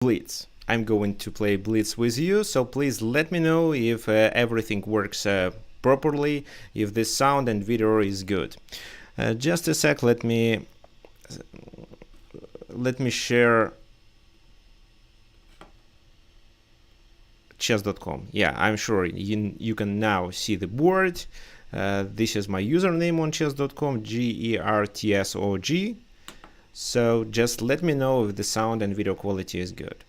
Blitz. I'm going to play Blitz with you, so please let me know if everything works properly, if the sound and video is good. Just a sec, let me share chess.com. Yeah, I'm sure you can now see the board. This is my username on chess.com, GERTSOG. So just let me know if the sound and video quality is good.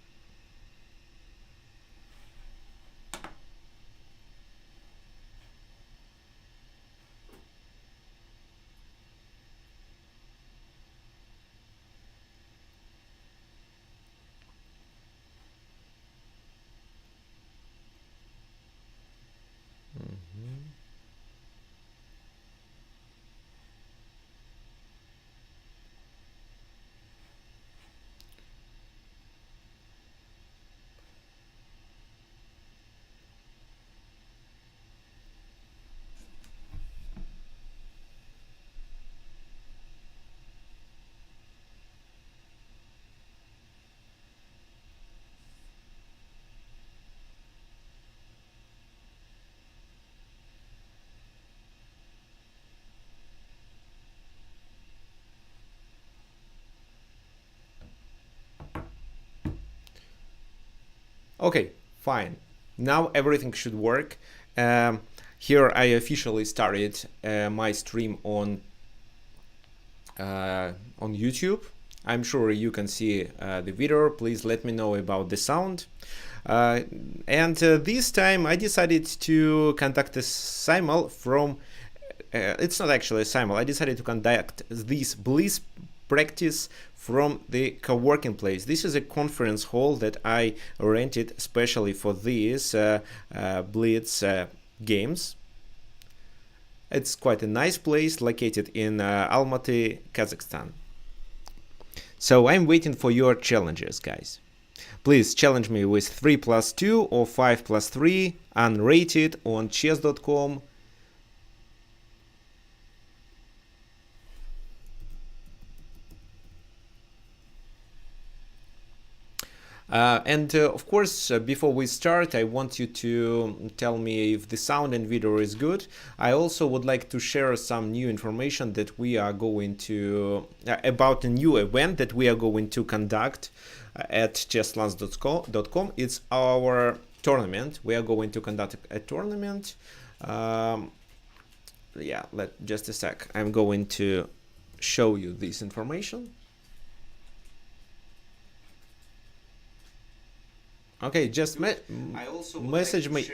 Okay, fine. Now everything should work. Here I officially started my stream on YouTube. I'm sure you can see the video. Please let me know about the sound. And this time I decided to conduct a simul from. It's not actually a simul. I decided to conduct this Blitz Practice from the co-working place. This is a conference hall that I rented especially for these Blitz games. It's quite a nice place located in Almaty, Kazakhstan. So I'm waiting for your challenges, guys. Please challenge me with 3+2 or 5+3 unrated on chess.com. Of course, before we start, I want you to tell me if the sound and video is good. I also would like to share some new information that we are going to, about a new event that we are going to conduct at chesslance.com. It's our tournament. We are going to conduct a tournament. Yeah, just a sec. I'm going to show you this information. Okay, just message me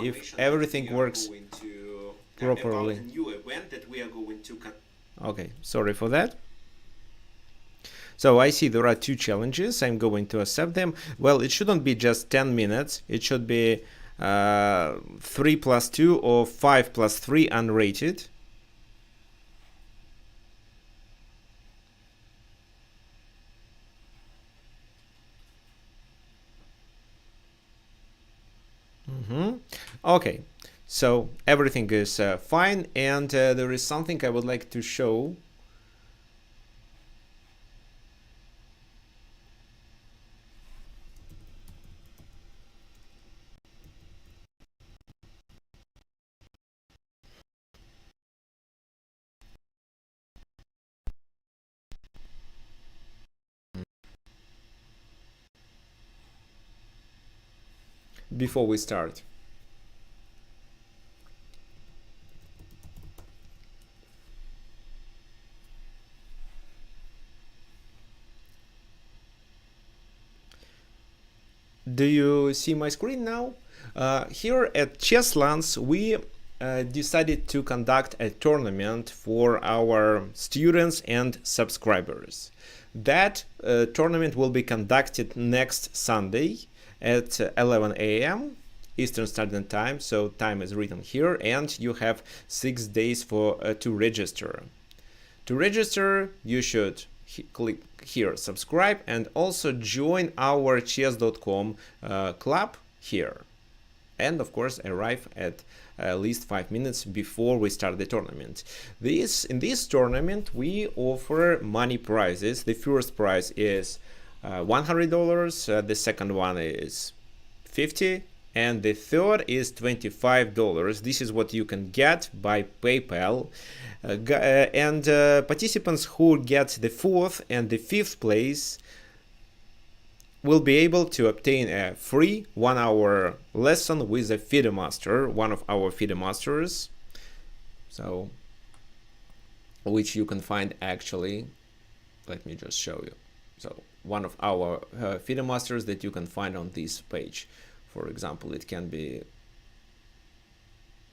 if everything works properly. Okay, sorry for that. So I see there are two challenges. I'm going to accept them. Well, it shouldn't be just 10 minutes. It should be 3+2 or 5+3 unrated. Okay, so everything is fine, and there is something I would like to show. Before we start. Do you see my screen now? Here at Chesslance, we decided to conduct a tournament for our students and subscribers. That tournament will be conducted next Sunday at 11 a.m. Eastern Standard Time, so time is written here, and you have 6 days to register. To register, you should click here subscribe and also join our chess.com club here, and of course arrive at least 5 minutes before we start the tournament. In this tournament we offer money prizes. The first prize is $100. The second one is 50, and the third is $25. This is what you can get by PayPal. And participants who get the fourth and the fifth place will be able to obtain a free 1-hour lesson with a FIDE master, one of our FIDE masters, so which you can find actually. Let me just show you. So one of our FIDE masters that you can find on this page. For example, it can be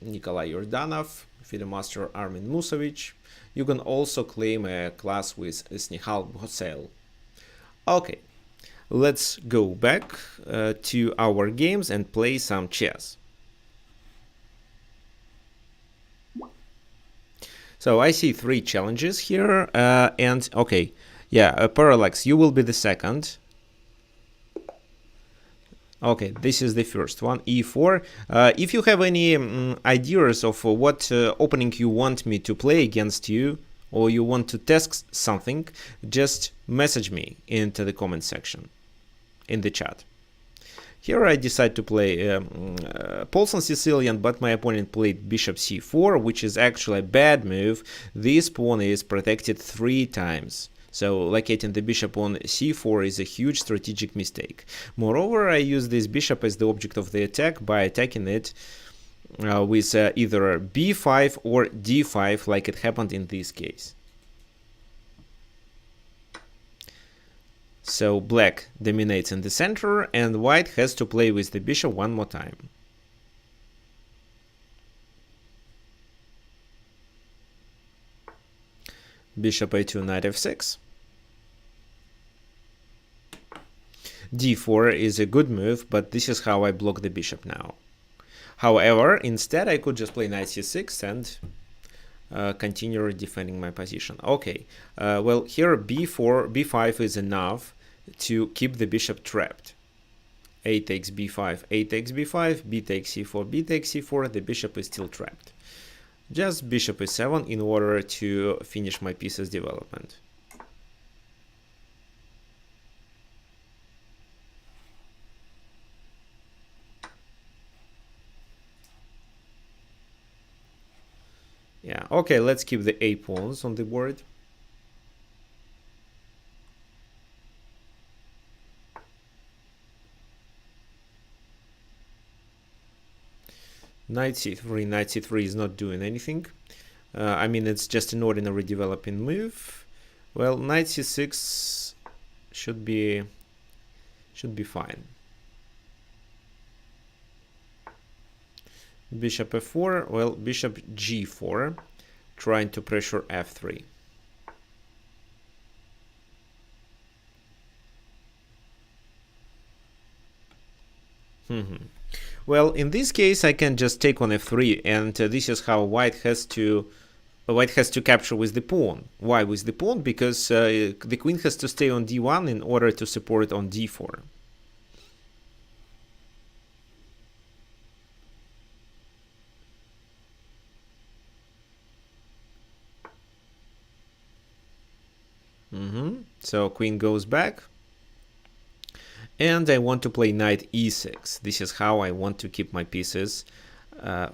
Nikolai Yordanov, FIDE master Armin Musovic. You can also claim a class with Snehal Bhosel. Okay, let's go back to our games and play some chess. So I see 3 challenges here, and okay, yeah, Parallax, you will be the second. Okay, this is the first one, e4. If you have any ideas of what opening you want me to play against you, or you want to test something, just message me into the comment section, in the chat. Here I decide to play Paulson Sicilian, but my opponent played bishop c4, which is actually a bad move. This pawn is protected 3 times. So locating the bishop on c4 is a huge strategic mistake. Moreover, I use this bishop as the object of the attack by attacking it with either b5 or d5, like it happened in this case. So black dominates in the center, and white has to play with the bishop one more time. Bishop a2, knight f6. d4 is a good move, but this is how I block the bishop now. However, instead I could just play knight c6 and continue defending my position. Okay, well, here b4, b5 is enough to keep the bishop trapped. A takes b5, a takes b5, b takes c4, b takes c4, the bishop is still trapped. Just bishop e7 in order to finish my piece's development. Yeah, okay, let's keep the a pawns on the board. Knight c3 is not doing anything. I mean, it's just an ordinary developing move. Well, knight c6 should be fine. Bishop f4, well, bishop g4, trying to pressure f3. Well, in this case, I can just take on f3, and this is how white has to capture with the pawn. Why with the pawn? Because the queen has to stay on d1 in order to support on d4. So queen goes back. And I want to play knight e6. This is how I want to keep my pieces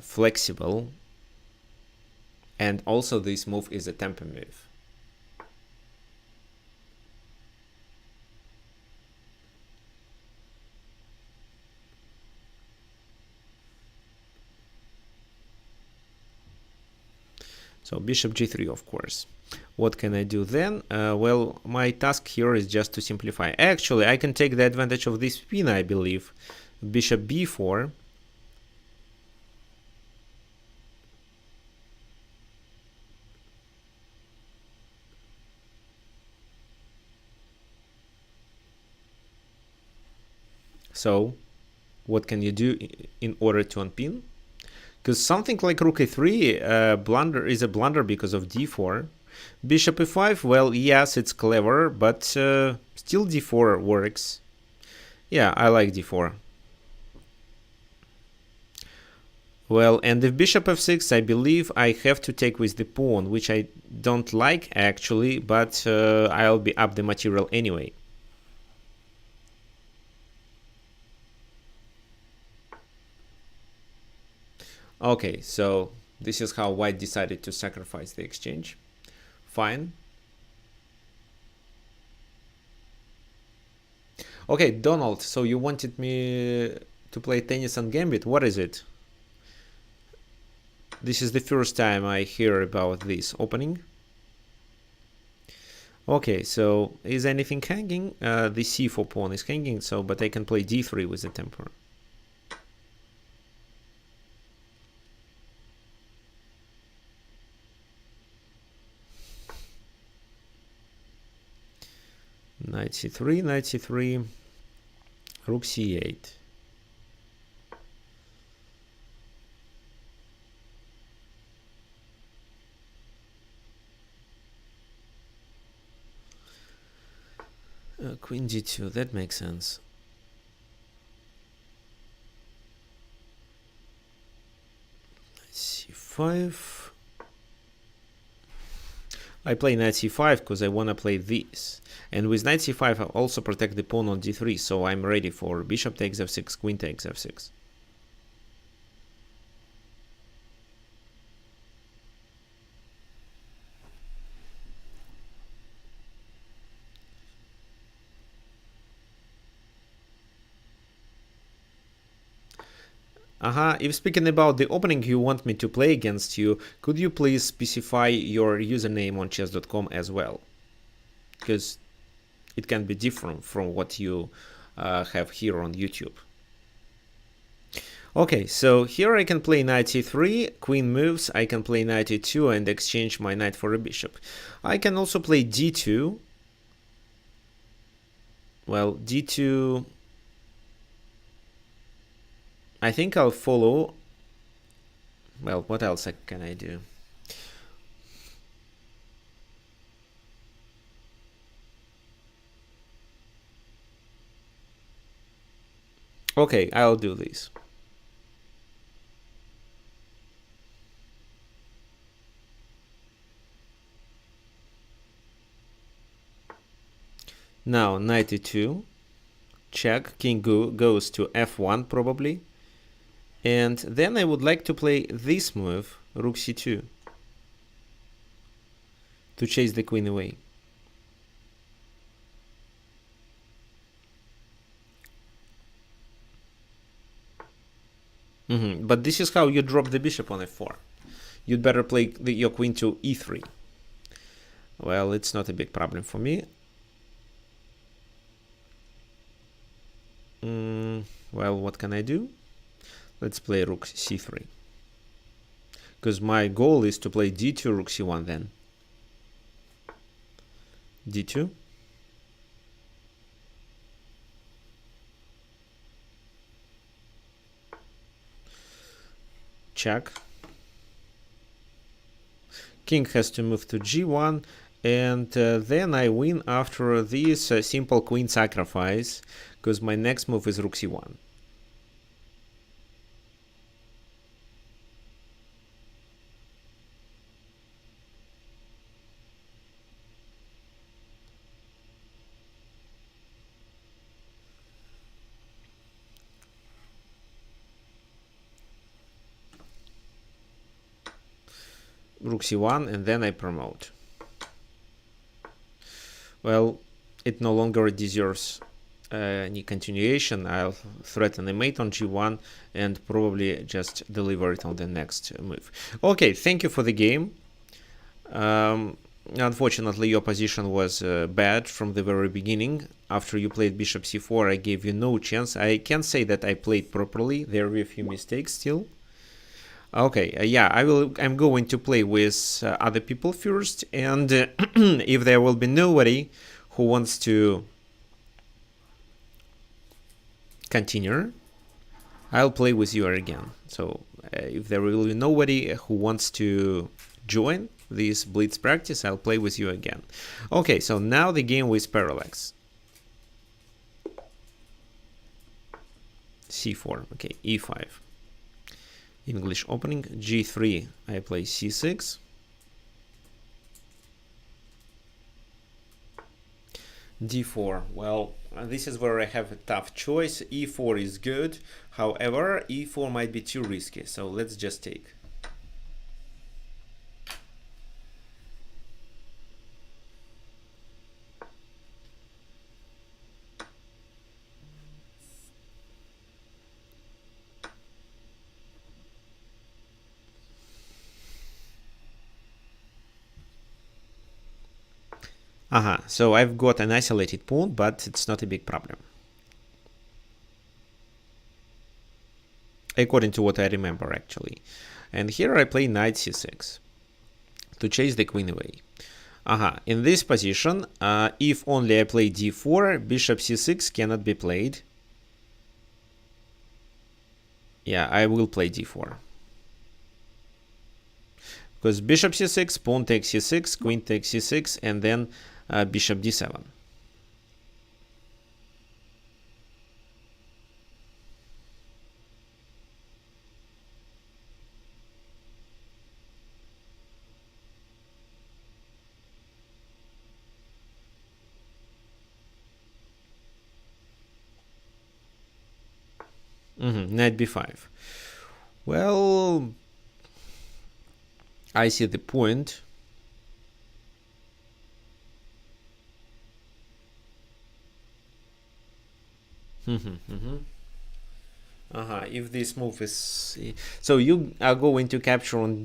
flexible. And also this move is a tempo move. So bishop g3, of course. What can I do then? Well, my task here is just to simplify. Actually, I can take the advantage of this pin, I believe. Bishop b4. So, what can you do in order to unpin? Because something like rook a3 blunder is a blunder because of d4. Bishop e5, well, yes, it's clever, but still d4 works. Yeah, I like d4. Well, and if bishop f6, I believe I have to take with the pawn, which I don't like actually, but I'll be up the material anyway. Okay, so this is how white decided to sacrifice the exchange. Fine. Okay, Donald, so you wanted me to play tennis and gambit. What is it? This is the first time I hear about this opening. Okay, so is anything hanging? The c4 pawn is hanging, so but I can play d3 with the temper. Knight c3, knight c3, rook c8. Queen d2, that makes sense. c5. I play knight c5 because I want to play this. And with knight c5 I also protect the pawn on d3, so I'm ready for bishop takes f6, queen takes f6. If speaking about the opening you want me to play against you, could you please specify your username on chess.com as well? Because it can be different from what you have here on YouTube. Okay, so here I can play knight e3, queen moves, I can play knight e2 and exchange my knight for a bishop. I can also play d2. Well, d2... I think I'll follow. Well, what else can I do? Okay, I'll do this. Now knight e2, check, king goes to f1 probably. And then I would like to play this move, rook c2, to chase the queen away. But this is how you drop the bishop on f4. You'd better play your queen to e3. Well, it's not a big problem for me. Well, what can I do? Let's play rook c3. Because my goal is to play d2, rook c1 then. d2. Check. King has to move to g1. And then I win after this simple queen sacrifice. Because my next move is rook c1. Rook c1 and then I promote. Well, it no longer deserves any continuation. I'll threaten a mate on g1 and probably just deliver it on the next move. Okay, thank you for the game. Unfortunately, your position was bad from the very beginning. After you played bishop c4, I gave you no chance. I can't say that I played properly. There were a few mistakes still. Okay, yeah, I'm going to play with other people first, and if there will be nobody who wants to continue, I'll play with you again. So if there will be nobody who wants to join this Blitz practice, I'll play with you again. Okay, so now the game with parallax. c4, okay, e5. English opening, g3, I play c6. d4. Well, this is where I have a tough choice. e4 is good. However, e4 might be too risky, so let's just take. So I've got an isolated pawn, but it's not a big problem, according to what I remember actually. And here I play knight c6 to chase the queen away. In this position, if only I play d4, bishop c6 cannot be played. Yeah, I will play d4. Because bishop c6, pawn takes c6, queen takes c6, and then bishop d7. Knight b5. Well, I see the point. If this move is so, you are going to capture on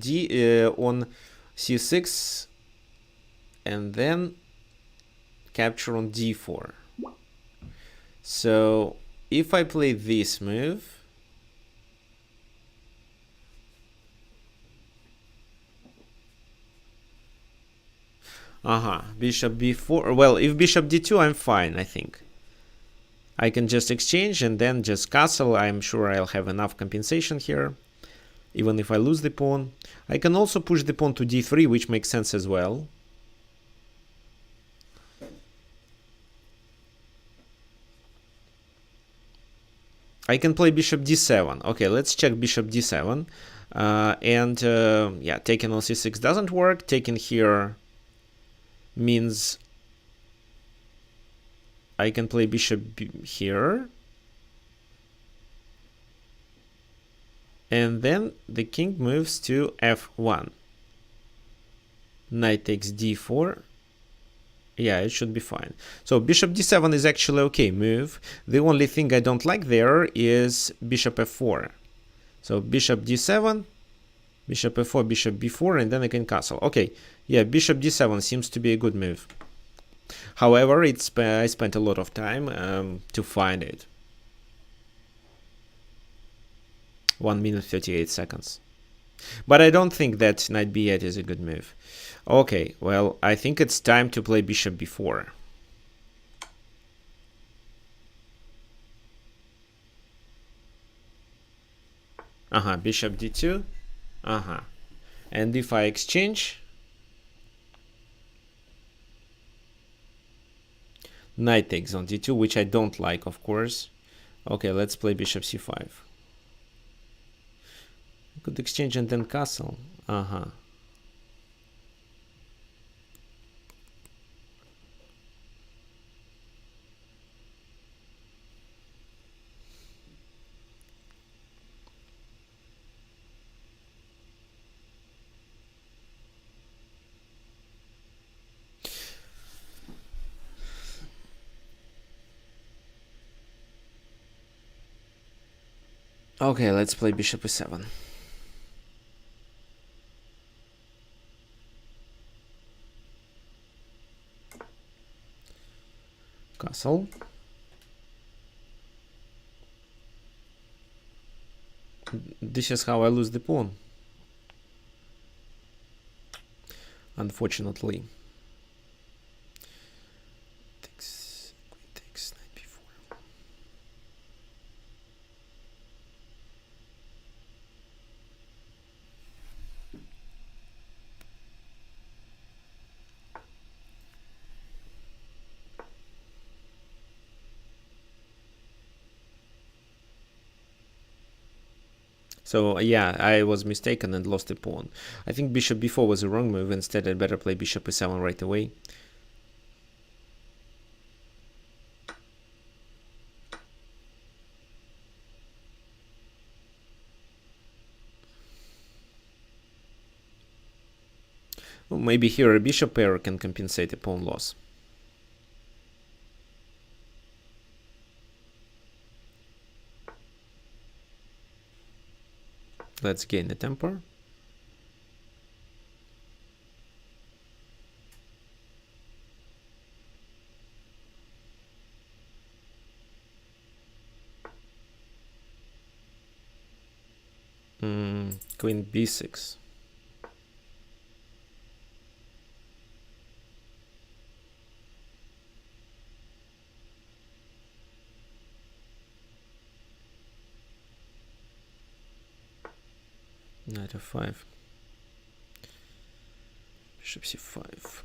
on c6, and then capture on d4. So if I play this move, bishop b4. Well, if bishop d2, I'm fine, I think. I can just exchange and then just castle. I'm sure I'll have enough compensation here, even if I lose the pawn. I can also push the pawn to d3, which makes sense as well. I can play bishop d7. Okay, let's check bishop d7. Yeah, taking on c6 doesn't work. Taking here means I can play bishop here. And then the king moves to f1. Knight takes d4. Yeah, it should be fine. So bishop d7 is actually okay move. The only thing I don't like there is bishop f4. So bishop d7, bishop f4, bishop b4, and then I can castle. Okay, yeah, bishop d7 seems to be a good move. However, I spent a lot of time to find it. 1 minute 38 seconds. But I don't think that knight b8 is a good move. Okay, well, I think it's time to play bishop b4. Bishop d2. And if I exchange, knight takes on d2, which I don't like, of course. Okay, let's play bishop c5. I could exchange and then castle. Okay, let's play bishop e7. Castle. This is how I lose the pawn, unfortunately. Queen takes knight b4. So yeah, I was mistaken and lost the pawn. I think bishop b4 was a wrong move. Instead, I'd better play bishop e7 right away. Well, maybe here a bishop pair can compensate a pawn loss. Let's gain the tempo. Queen b6. Knight f5. Bishop c5.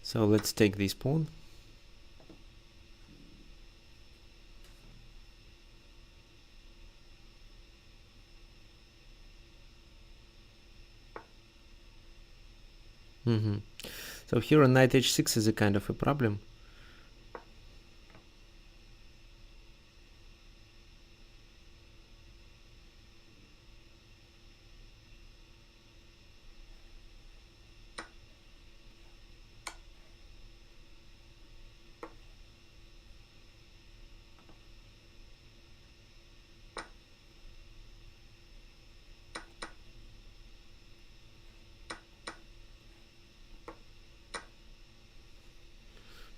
So let's take this pawn. So here on knight h6 is a kind of a problem.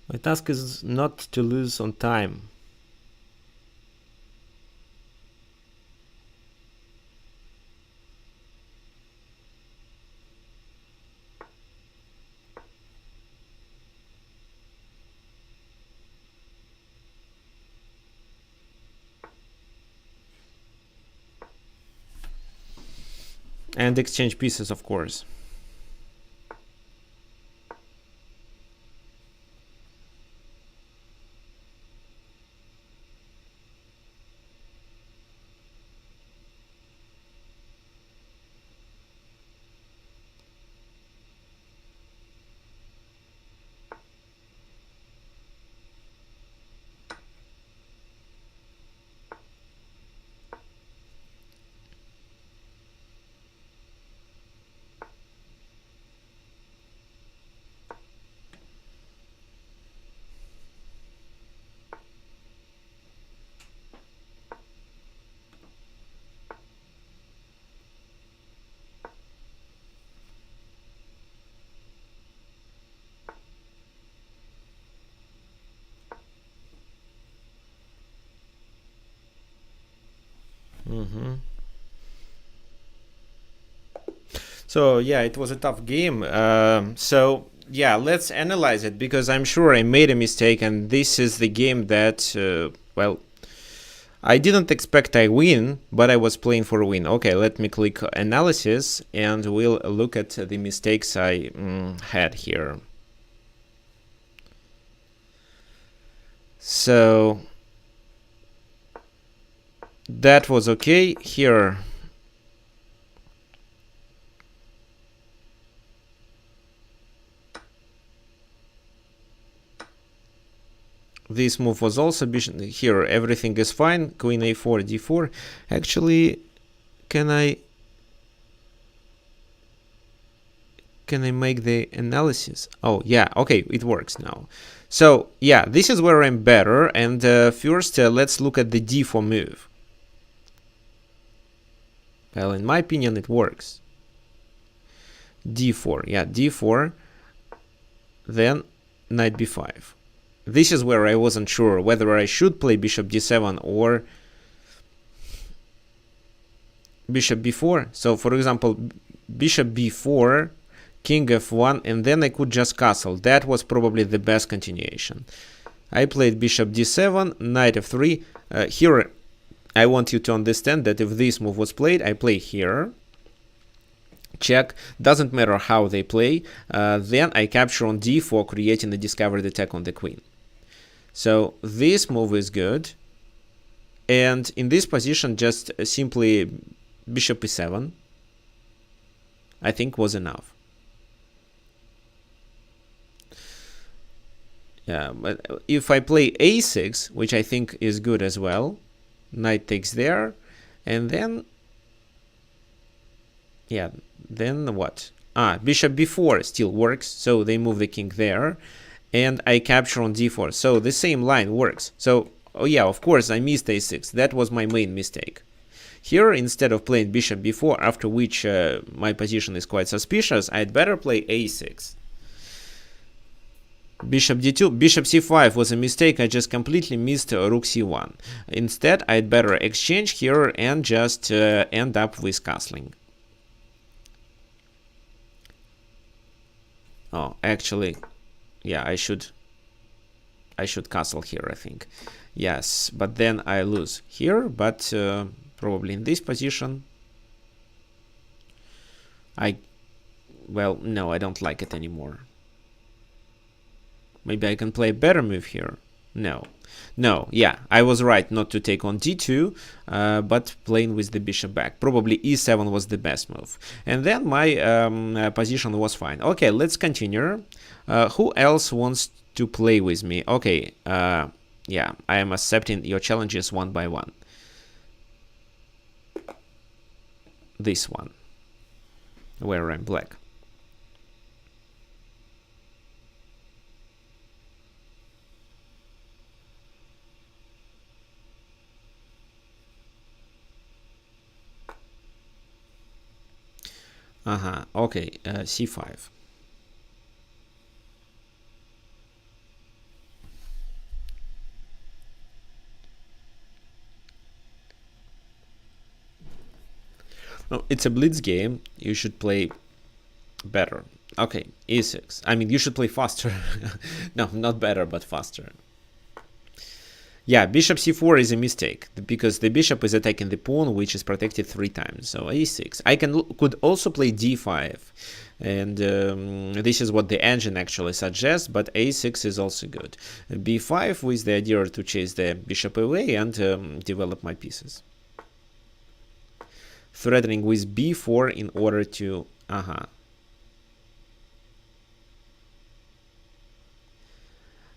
My task is not to lose on time. And exchange pieces, of course. So yeah, it was a tough game. So yeah, let's analyze it, because I'm sure I made a mistake, and this is the game that, well, I didn't expect I win, but I was playing for a win. Okay, let me click analysis, and we'll look at the mistakes I had here. So that was okay. Here, this move was also here. Everything is fine. Queen a4, d4. Actually, can I make the analysis? Oh yeah, okay, it works now. So yeah, this is where I'm better. And first, let's look at the d4 move. Well, in my opinion, it works. d4, yeah, d4. Then knight b5. This is where I wasn't sure whether I should play bishop d7 or bishop b4. So for example, bishop b4, king f1, and then I could just castle. That was probably the best continuation. I played bishop d7, knight f3. Here I want you to understand that if this move was played, I play here, check, doesn't matter how they play, then I capture on d4, creating a discovered attack on the queen. So this move is good, and in this position, just simply bishop e7. I think was enough. Yeah, but if I play a6, which I think is good as well, knight takes there, and then, yeah, then what? Bishop b4 still works, so they move the king there, and I capture on d4, so the same line works. So, oh yeah, of course, I missed a6. That was my main mistake. Here, instead of playing bishop b4, after which my position is quite suspicious, I'd better play a6. Bishop d2, bishop c5 was a mistake. I just completely missed rook c1. Instead, I'd better exchange here and just end up with castling. Oh, actually, yeah, I should castle here, I think. Yes, but then I lose here, but probably in this position. Well, no, I don't like it anymore. Maybe I can play a better move here. No, yeah, I was right not to take on d2, but playing with the bishop back. Probably e7 was the best move. And then my position was fine. Okay, let's continue. Who else wants to play with me? Okay, yeah, I am accepting your challenges one by one. This one, where I'm black. Okay, c5. No, it's a blitz game. You should play better. Okay, e6. I mean, you should play faster. No, not better, but faster. Yeah, bishop c4 is a mistake because the bishop is attacking the pawn, which is protected 3 times. So a6. I could also play d5, and this is what the engine actually suggests. But a6 is also good. b5 with the idea to chase the bishop away and develop my pieces. Threatening with b4 in order to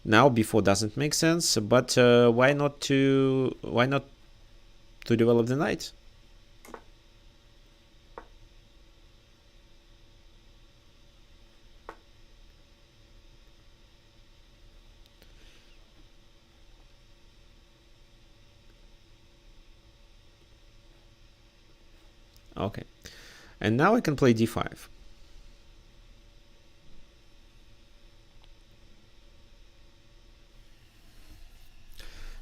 Now b4 doesn't make sense, but why not to develop the knight? Okay, and now I can play d5.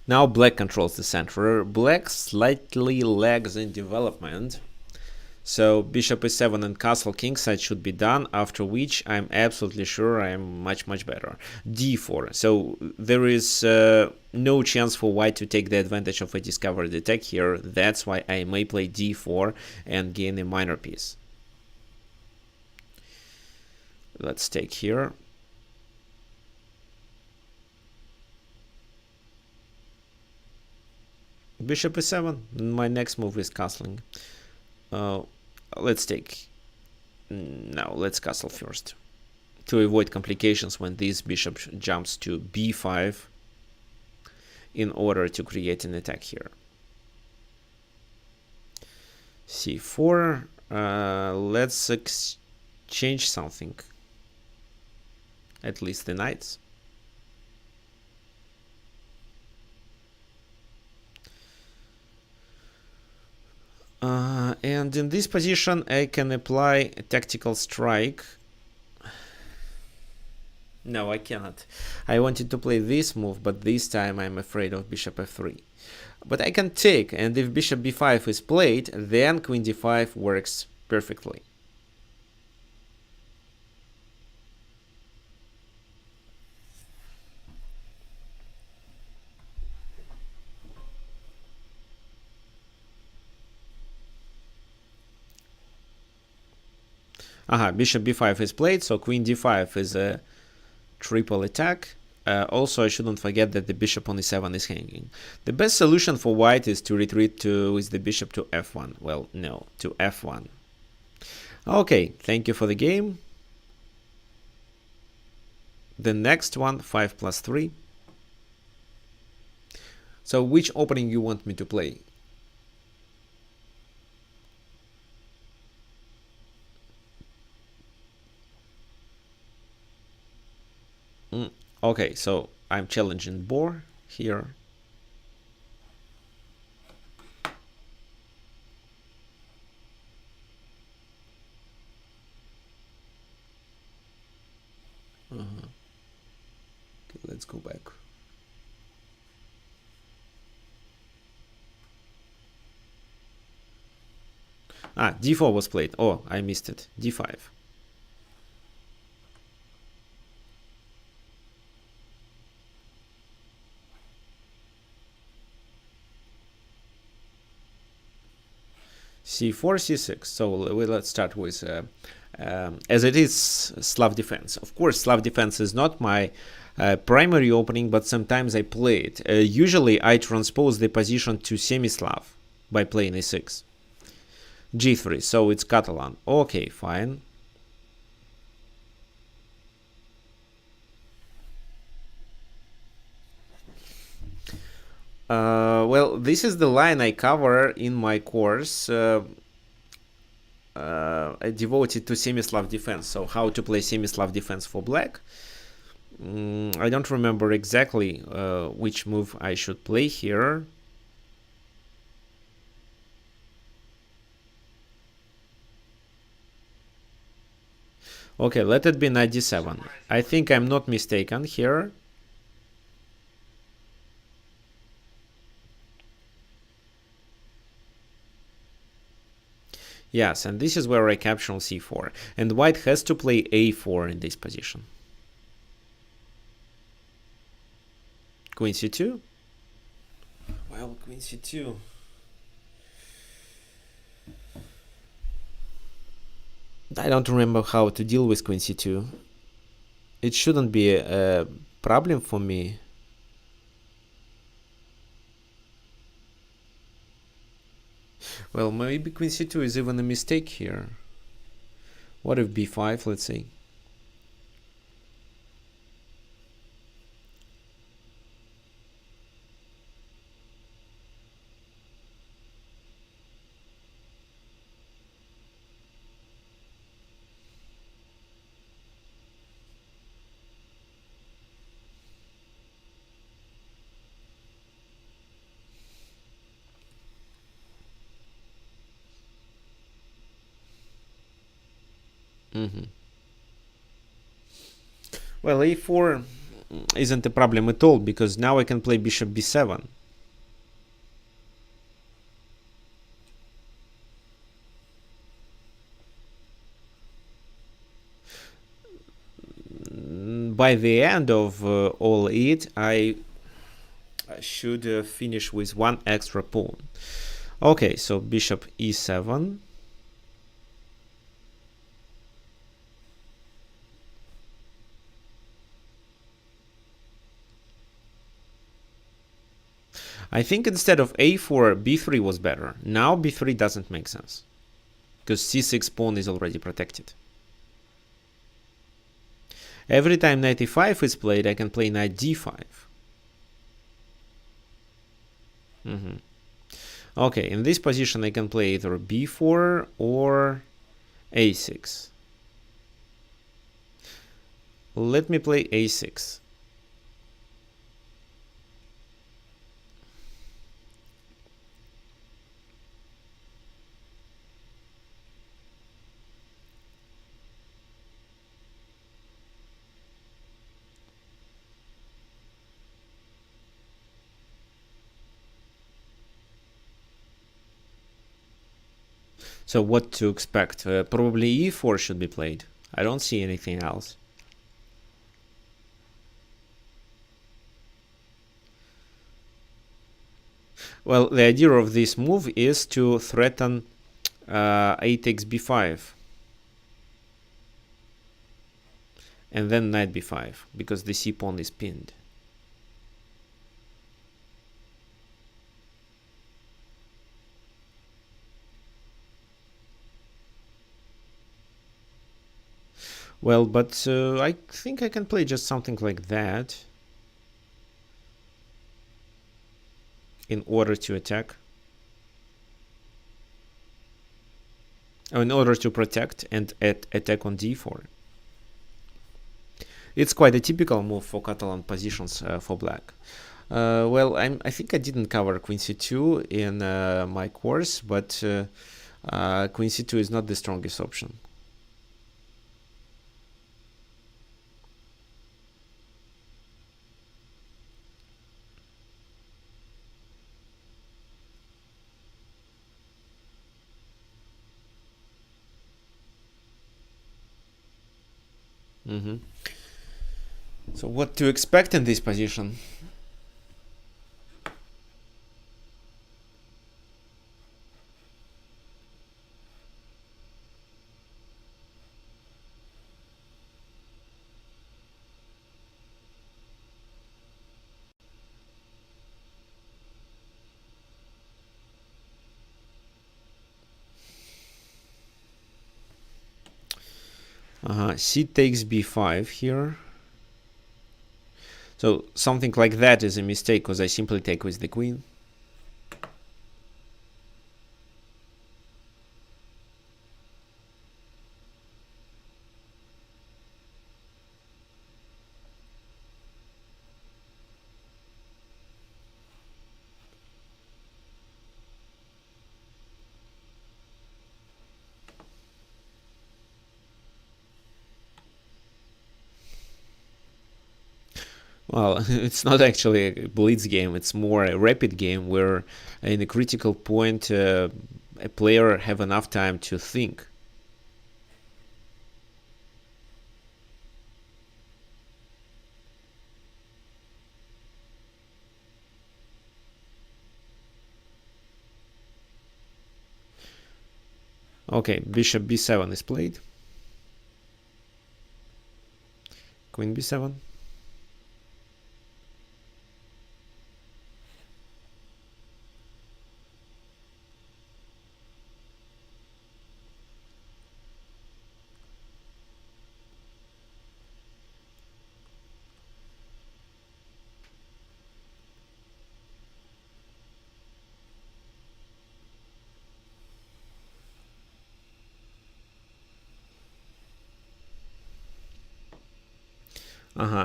Now black controls the center. Black slightly lags in development. So bishop e7 and castle kingside should be done, after which I'm absolutely sure I'm much better. d4. So there is no chance for white to take the advantage of a discovered attack here. That's why I may play d4 and gain a minor piece. Let's take here. Bishop e7. My next move is castling. Let's take. No, let's castle first to avoid complications when this bishop jumps to b5 in order to create an attack here. c4. Let's exchange something. At least the knights. And in this position I can apply a tactical strike. No, I cannot. I wanted to play this move, but this time I'm afraid of bishop f3. But I can take, and if bishop b5 is played, then queen d5 works perfectly. Bishop b5 is played, so queen d5 is a triple attack. Also, I shouldn't forget that the bishop on e7 is hanging. The best solution for white is to retreat with the bishop to f1. Well, no, to f1. Okay, thank you for the game. The next one, 5 plus 3. So which opening you want me to play? Okay, so I'm challenging boar here. Okay, let's go back. D4 was played. Oh, I missed it. D5. C4, C6. So let's start with, as it is Slav defense. Of course, Slav defense is not my primary opening, but sometimes I play it. Usually, I transpose the position to semi-Slav by playing A6. G3, so it's Catalan. Okay, fine. Well, this is the line I cover in my course devoted to semi-Slav defense. So how to play semi-Slav defense for black. I don't remember exactly which move I should play here. Okay, let it be knight d7. I think I'm not mistaken here. Yes, and this is where I capture on c4. And white has to play a4 in this position. Queen c2? Well, queen c2. I don't remember how to deal with queen c2. It shouldn't be a problem for me. Well, maybe queen c2 is even a mistake here. What if b5, let's say? Well, a4 isn't a problem at all, because now I can play bishop b7. By the end of all it, I should finish with one extra pawn. Okay, so bishop e7. I think instead of a4, b3 was better. Now b3 doesn't make sense, because c6 pawn is already protected. Every time knight e5 is played, I can play knight d5. Okay, in this position I can play either b4 or a6. Let me play a6. So what to expect? Probably e4 should be played. I don't see anything else. Well, the idea of this move is to threaten a takes b5. And then knight b5, because the c pawn is pinned. Well, but I think I can play just something like that in order to attack. In order to protect and attack on d4. It's quite a typical move for Catalan positions for black. Well, I think I didn't cover queen c2 in my course, but queen c2 is not the strongest option. So what to expect in this position? C takes b5 here. So something like that is a mistake because I simply take with the queen. Well, it's not actually a blitz game, it's more a rapid game where in a critical point a player have enough time to think. Okay, bishop b7 is played. Queen b7.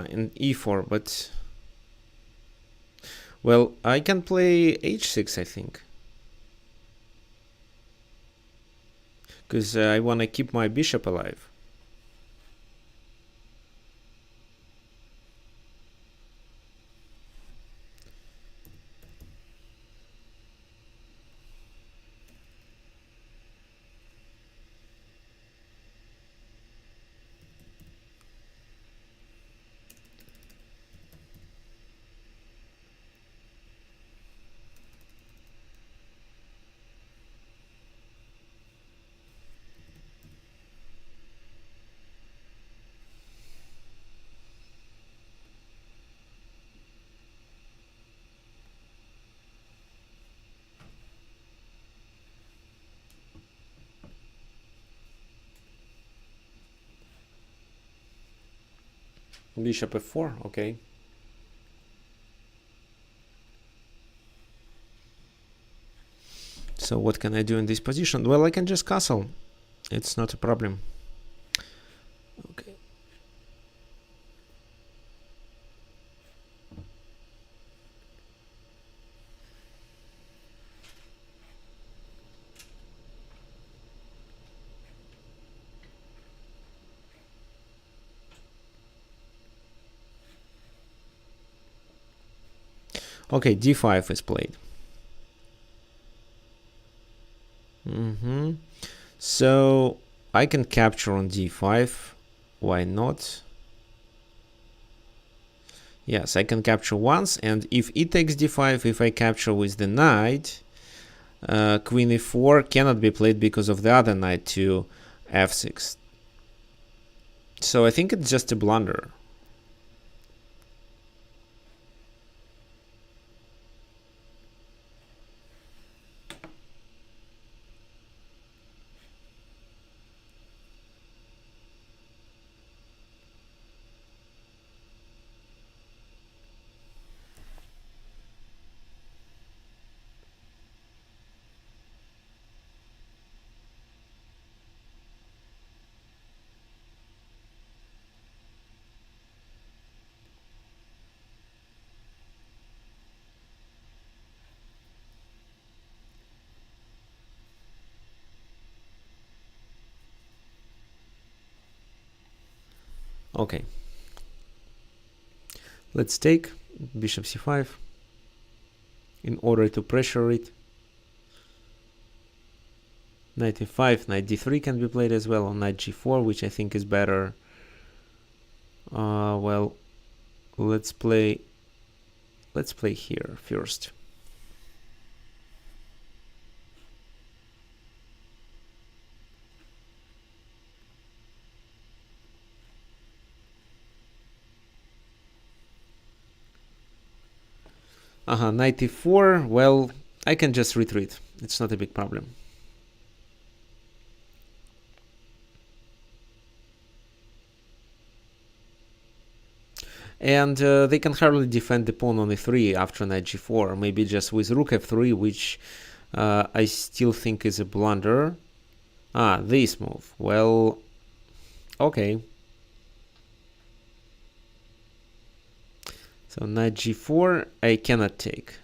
In e4, but well, I can play h6, I think, because I want to keep my bishop alive. Bishop f4, okay. So what can I do in this position? Well, I can just castle. It's not a problem. Okay. Okay, d5 is played. So I can capture on d5. Why not? Yes, I can capture once, and if e takes d5, if I capture with the knight, queen e4 cannot be played because of the other knight to f6. So I think it's just a blunder. Okay. Let's take bishop c5 in order to pressure it. Knight e5, knight d3 can be played as well, on knight g4, which I think is better. Well, let's play here first. Knight e4. Well, I can just retreat. It's not a big problem. And they can hardly defend the pawn on e3 after knight g4. Maybe just with rook f3, which I still think is a blunder. This move. Well, okay. So knight g4, I cannot take.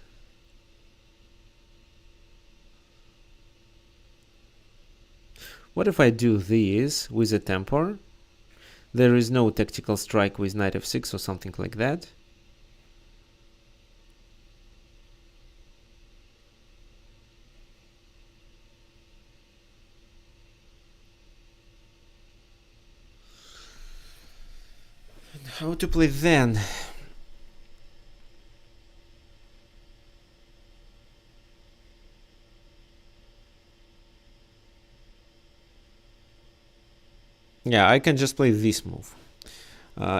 What if I do this with a temper? There is no tactical strike with knight f6 or something like that. And how to play then? Yeah, I can just play this move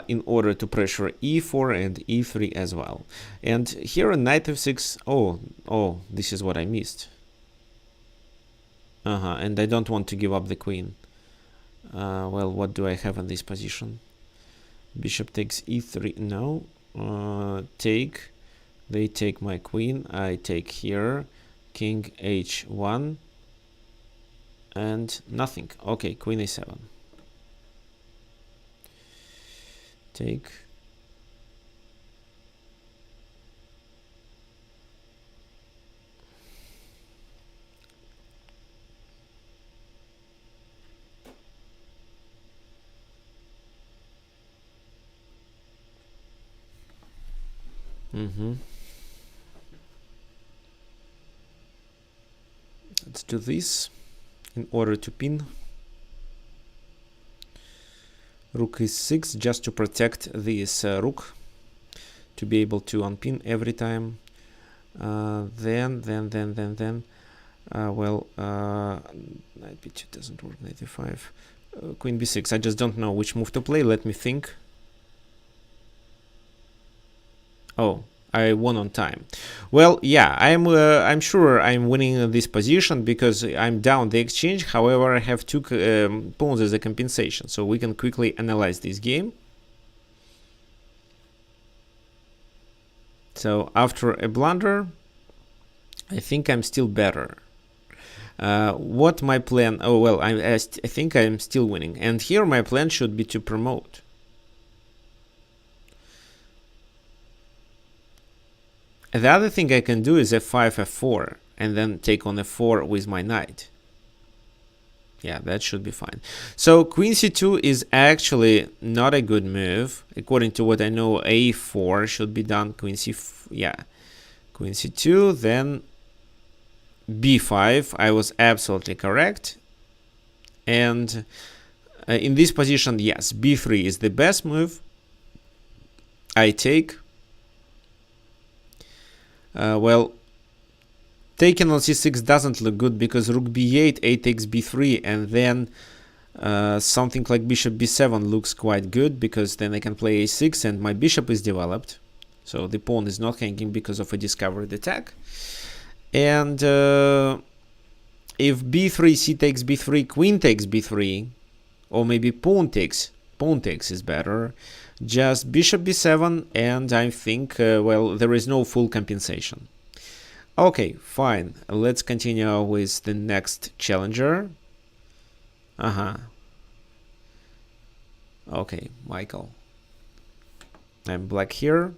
in order to pressure e4 and e3 as well. And here on knight f6, oh, this is what I missed. And I don't want to give up the queen. Well, what do I have in this position? Bishop takes e3, no. They take my queen, I take here, king h1, and nothing. Okay, queen a7. Take. Let's do this in order to pin. Rook e6 just to protect this rook, to be able to unpin every time. Then well, knight b2 doesn't work. Knight e5, queen b6. I just don't know which move to play. Let me think. Oh, I won on time. Well, yeah, I'm sure I'm winning this position because I'm down the exchange. However, I have two pawns as a compensation, so we can quickly analyze this game. So after a blunder, I think I'm still better. What my plan? Oh well, I think I'm still winning, and here my plan should be to promote. The other thing I can do is f5, f4, and then take on f4 with my knight. Yeah, that should be fine. So queen c2 is actually not a good move. According to what I know, a4 should be done. Queen c2, then b5. I was absolutely correct. And in this position, yes, b3 is the best move. I take. Well, taking on c6 doesn't look good because rook b8, a takes b3, and then something like bishop b7 looks quite good because then I can play a6 and my bishop is developed. So the pawn is not hanging because of a discovered attack. And if b3, c takes b3, queen takes b3, or maybe pawn takes is better. Just bishop b7, and I think, well, there is no full compensation. Okay, fine. Let's continue with the next challenger. Okay, Michael. I'm black here.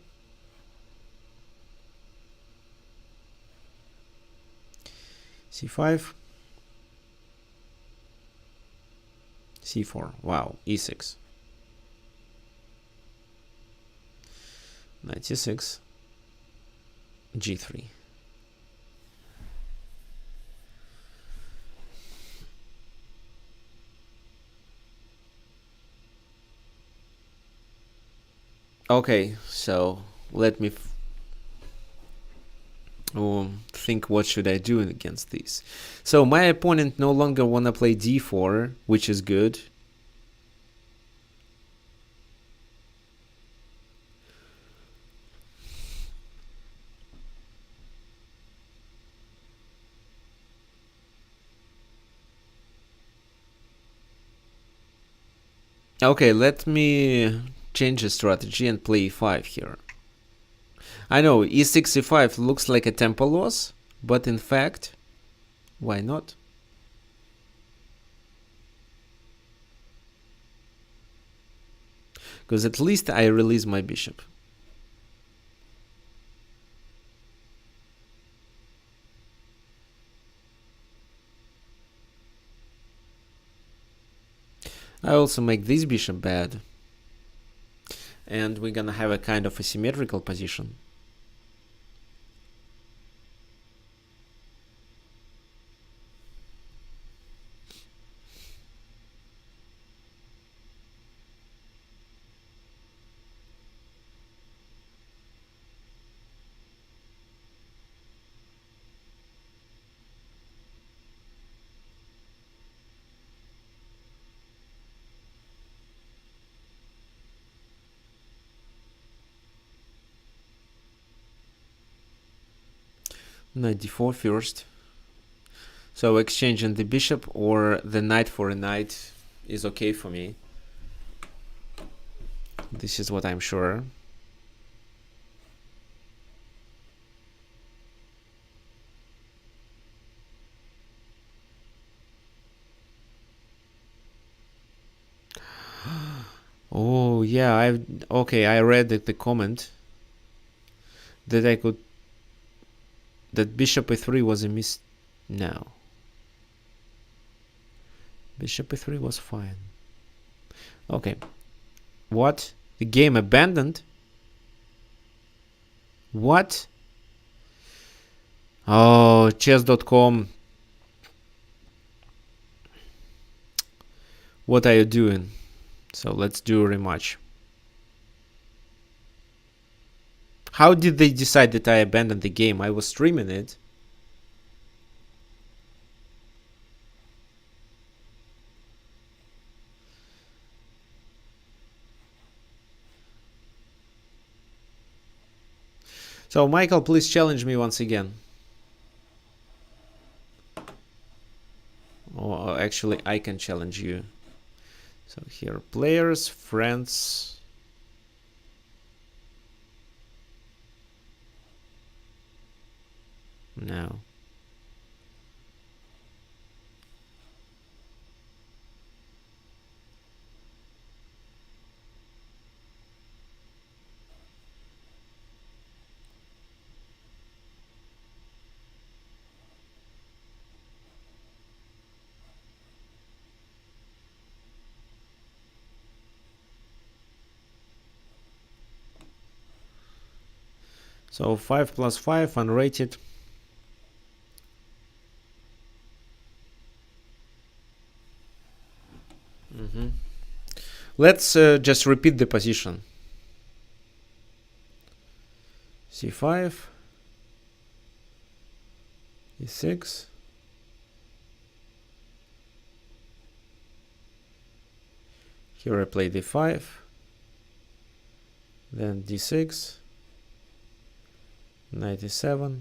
c5. c4. Wow, e6. Knight c6, g3. Okay, so let me think what should I do against this. So my opponent no longer wanna play d4, which is good. Okay, let me change the strategy and play e5 here. I know e6, e5 looks like a tempo loss, but in fact, why not? Because at least I release my bishop. I also make this bishop bad. And we're gonna have a kind of asymmetrical position. Knight d4 first. So exchanging the bishop or the knight for a knight is okay for me. This is what I'm sure. Oh yeah, I read the comment that that bishop e3 was a miss. No. Bishop e3 was fine. Okay. What? The game abandoned? What? Oh, chess.com. What are you doing? So let's do a rematch. How did they decide that I abandoned the game? I was streaming it. So Michael, please challenge me once again. Oh, actually, I can challenge you. So here, players, friends. No. So 5 plus 5, unrated. Let's just repeat the position. c5, e6, here I play d5, then d6, knight e7,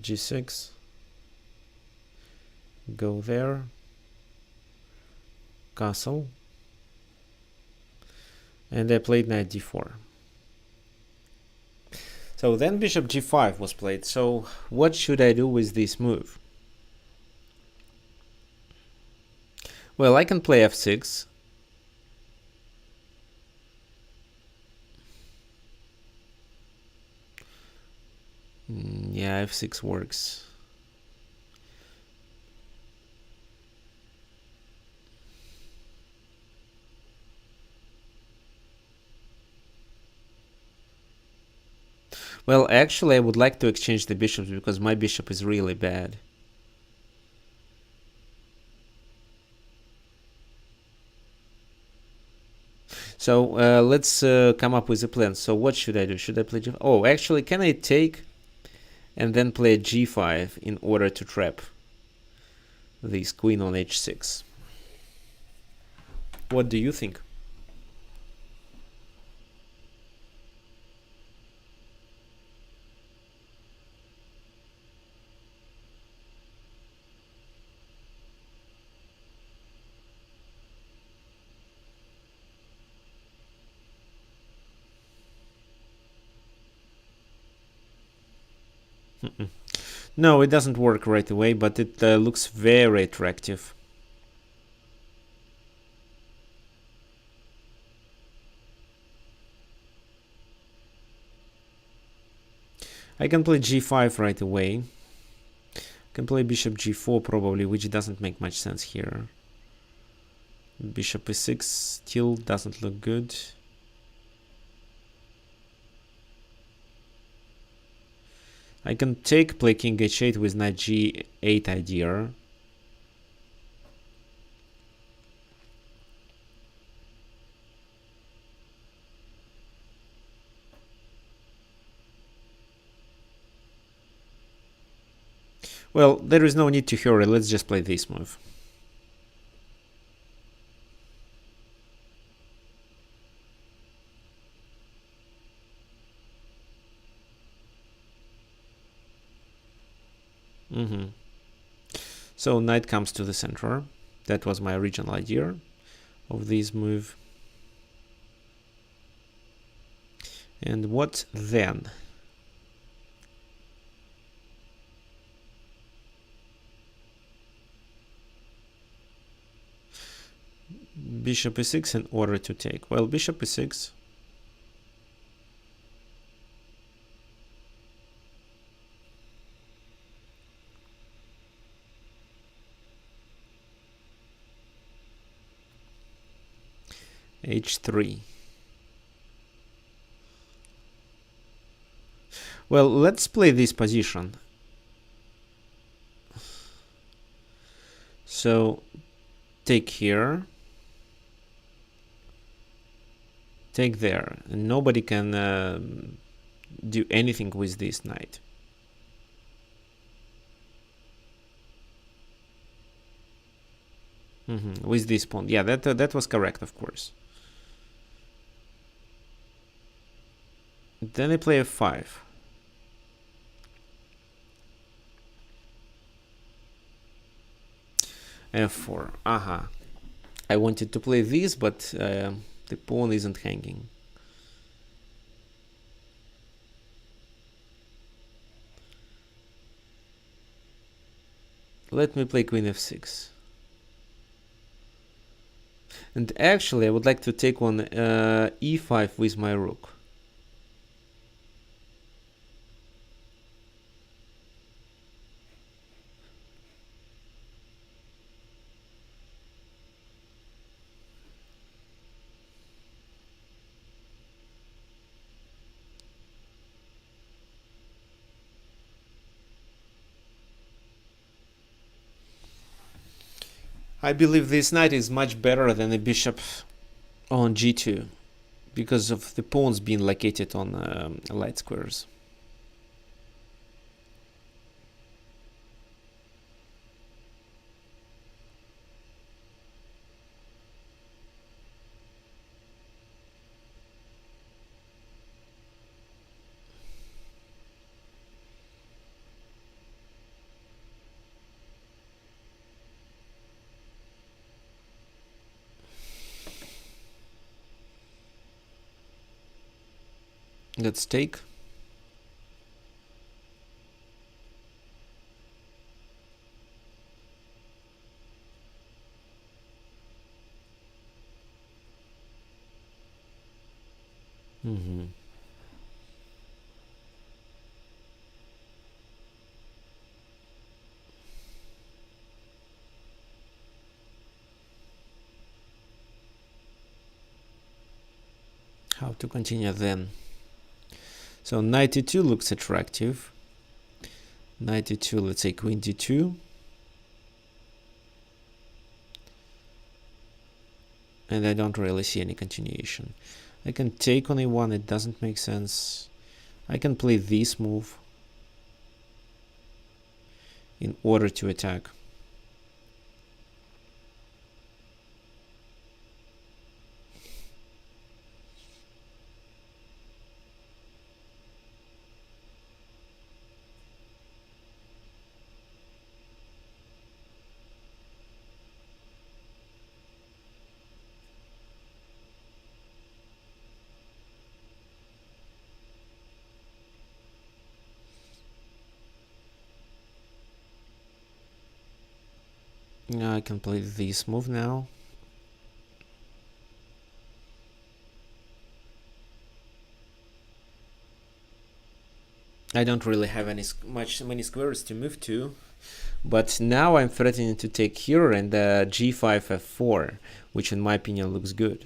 g6, go there, castle, and I played knight d4. So then bishop g5 was played. So what should I do with this move? Well, I can play f6. Yeah, f6 works. Well, actually, I would like to exchange the bishops because my bishop is really bad. So let's come up with a plan. So what should I do? Should I play g5? Oh, actually, can I take and then play g5 in order to trap this queen on h6? What do you think? No, it doesn't work right away, but it looks very attractive. I can play g5 right away. I can play bishop g4 probably, which doesn't make much sense here. Bishop e6 still doesn't look good. I can take, play king h8 with knight g8 idea. Well, there is no need to hurry. Let's just play this move. So knight comes to the center. That was my original idea of this move. And what then? Bishop e6 in order to take. Well, bishop e6. h3. Well, let's play this position. So take here, take there, and nobody can do anything with this knight. With this pawn. Yeah, that was correct, of course. Then I play f5. f4. I wanted to play this, but the pawn isn't hanging. Let me play queen f6. And actually, I would like to take on e5 with my rook. I believe this knight is much better than a bishop on g2 because of the pawns being located on light squares. Let's take. How to continue then? So knight d2 looks attractive. Knight d2, let's say queen d2. And I don't really see any continuation. I can take on a1, it doesn't make sense. I can play this move in order to attack. I can play this move now. I don't really have many squares to move to, but now I'm threatening to take here and g5 f4, which in my opinion looks good.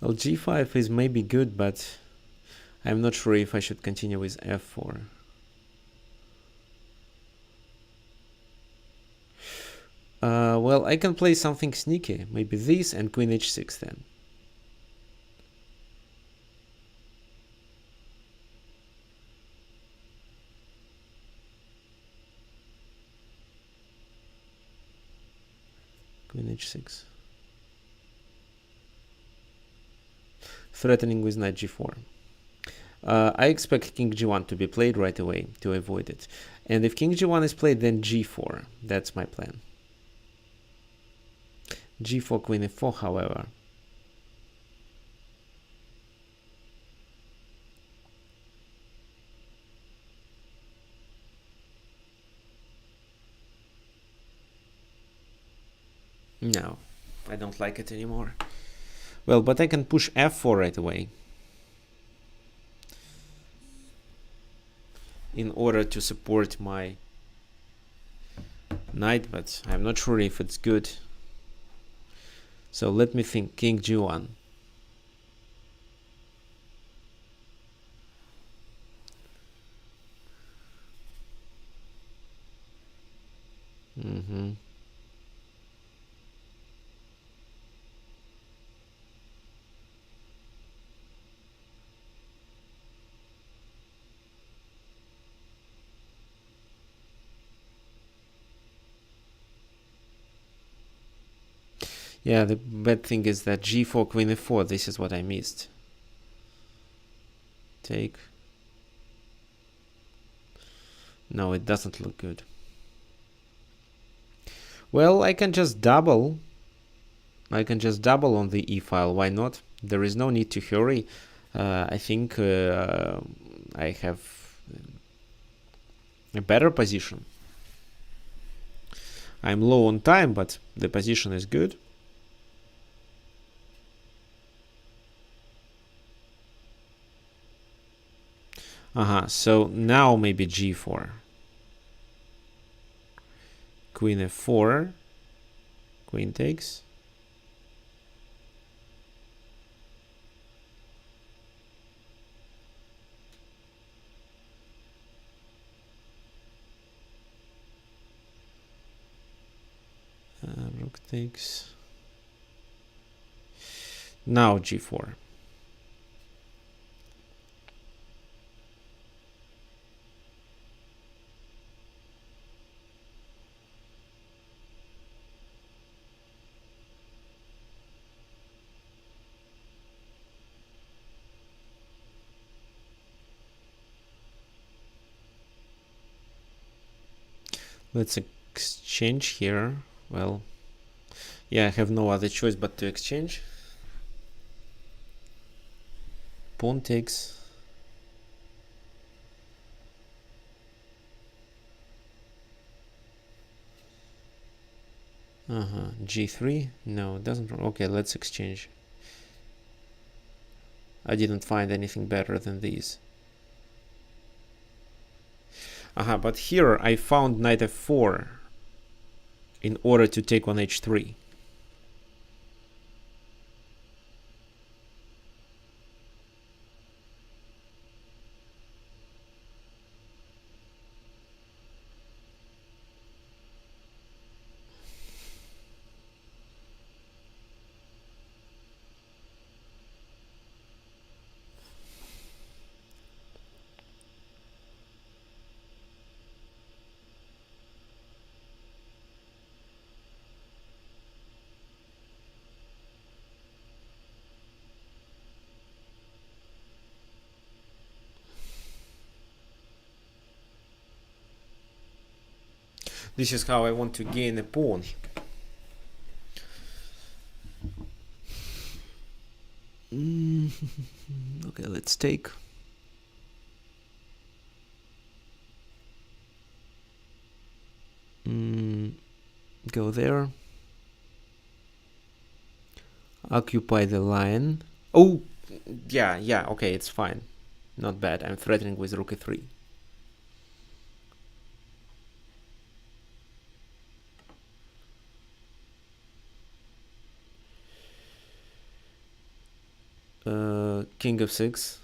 Well, g5 is maybe good, but I'm not sure if I should continue with f4. Well, I can play something sneaky, maybe this and queen h6 then. Queen h6. Threatening with knight g4. I expect king g1 to be played right away to avoid it. And if king g1 is played, then g4. That's my plan. g4, queen f4, however. No, I don't like it anymore. Well, but I can push f4 right away in order to support my knight, but I'm not sure if it's good. So let me think. King g1. Yeah, the bad thing is that g4, queen f4, this is what I missed. Take. No, it doesn't look good. Well, I can just double. I can just double on the e-file. Why not? There is no need to hurry. I think I have a better position. I'm low on time, but the position is good. So now maybe g4. Queen f4. Queen takes. Rook takes. Now g4. Let's exchange here. Well, yeah, I have no other choice but to exchange. Pawn takes. G3. No, it doesn't. Okay, let's exchange. I didn't find anything better than these. But here I found knight f4 in order to take on h3. This is how I want to gain a pawn. Okay, let's take. Go there. Occupy the line. Oh, yeah, okay, it's fine. Not bad. I'm threatening with rook e3. King f6.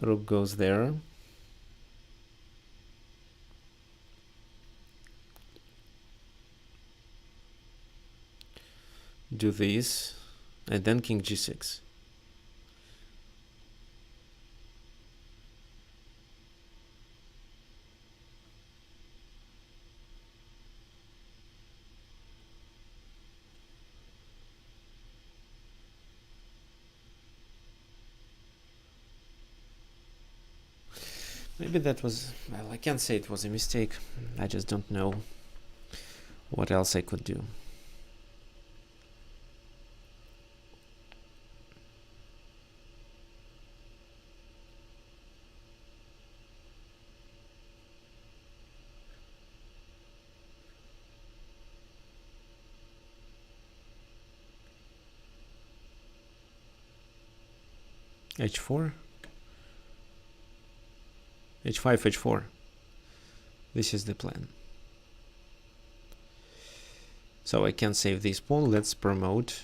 Rook goes there. Do this, and then king g6. Maybe that was, well, I can't say it was a mistake. I just don't know what else I could do. h4. h5, h4. This is the plan. So I can save this pawn. Let's promote.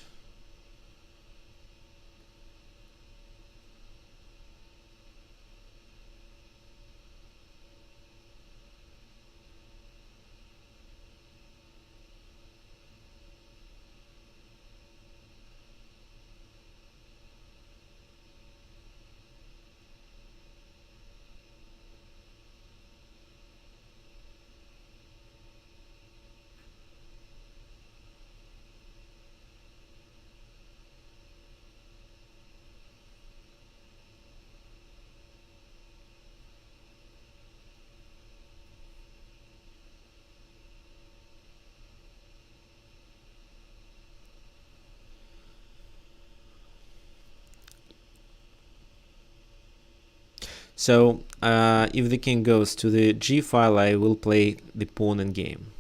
So if the king goes to the g file, I will play the pawn in game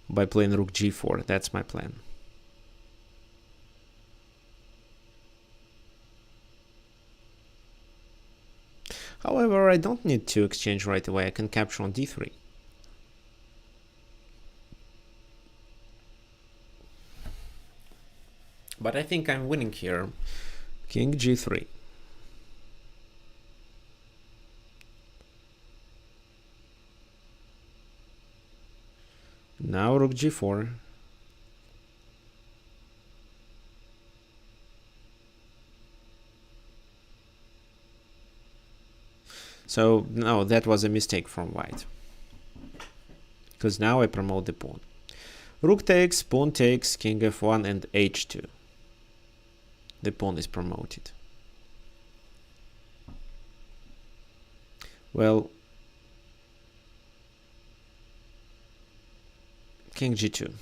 by playing rook g4. That's my plan. However, I don't need to exchange right away. I can capture on d3. But I think I'm winning here. King g3. Now rook g4. So no, that was a mistake from white, because now I promote the pawn. Rook takes, pawn takes, king f1 and h2. the pawn is promoted. Well, king g2.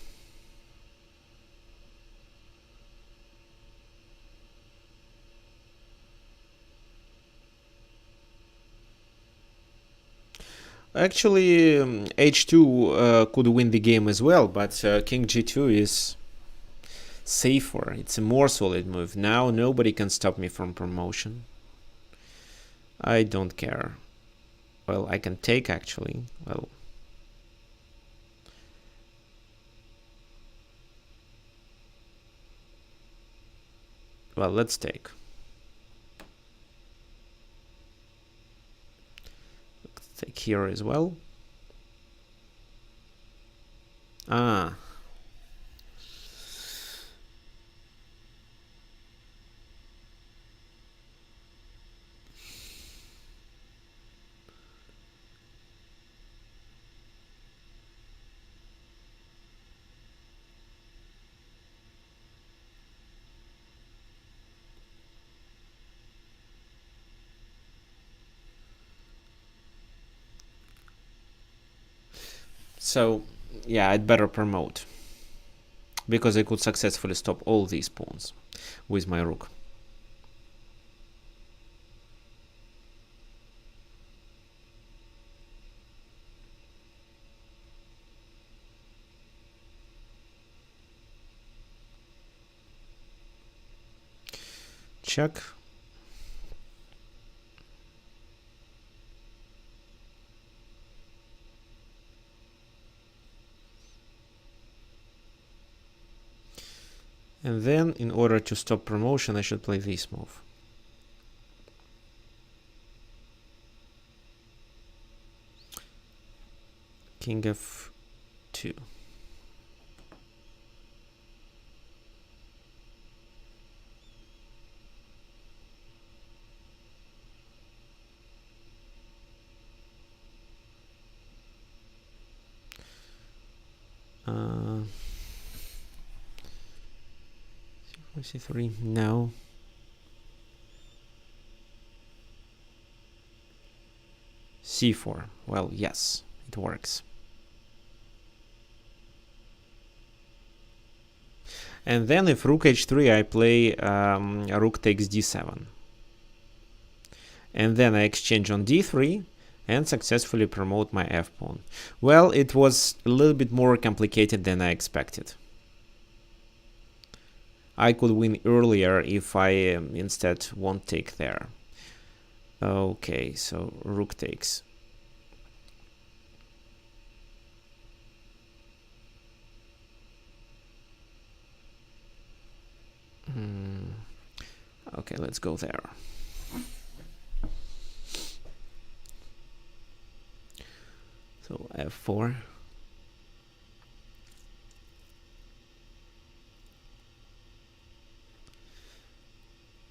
Actually, h2 could win the game as well, but king g2 is safer. It's a more solid move. Now nobody can stop me from promotion. I don't care. Well, I can take actually. Well, let's take. Let's take here as well. Ah. So, yeah, I'd better promote, because I could successfully stop all these pawns with my rook. Check. And then, in order to stop promotion, I should play this move. King f2. C3, no. C4, well, yes, it works. And then if rook h3, I play rook takes d7. And then I exchange on d3 and successfully promote my f-pawn. Well, it was a little bit more complicated than I expected. I could win earlier if I instead won't take there. Okay, so rook takes. Okay, let's go there. So f4.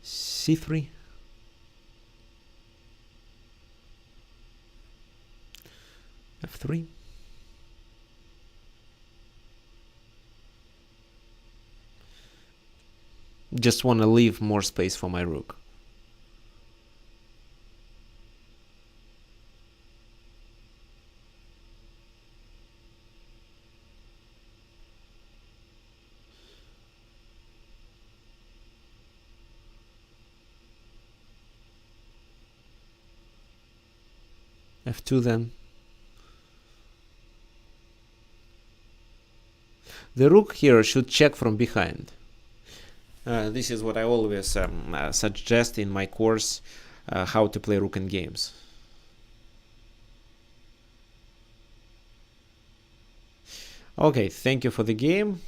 C3. F3. Just want to leave more space for my rook. F2 then. The rook here should check from behind. This is what I always suggest in my course, how to play rook in games. Okay, thank you for the game.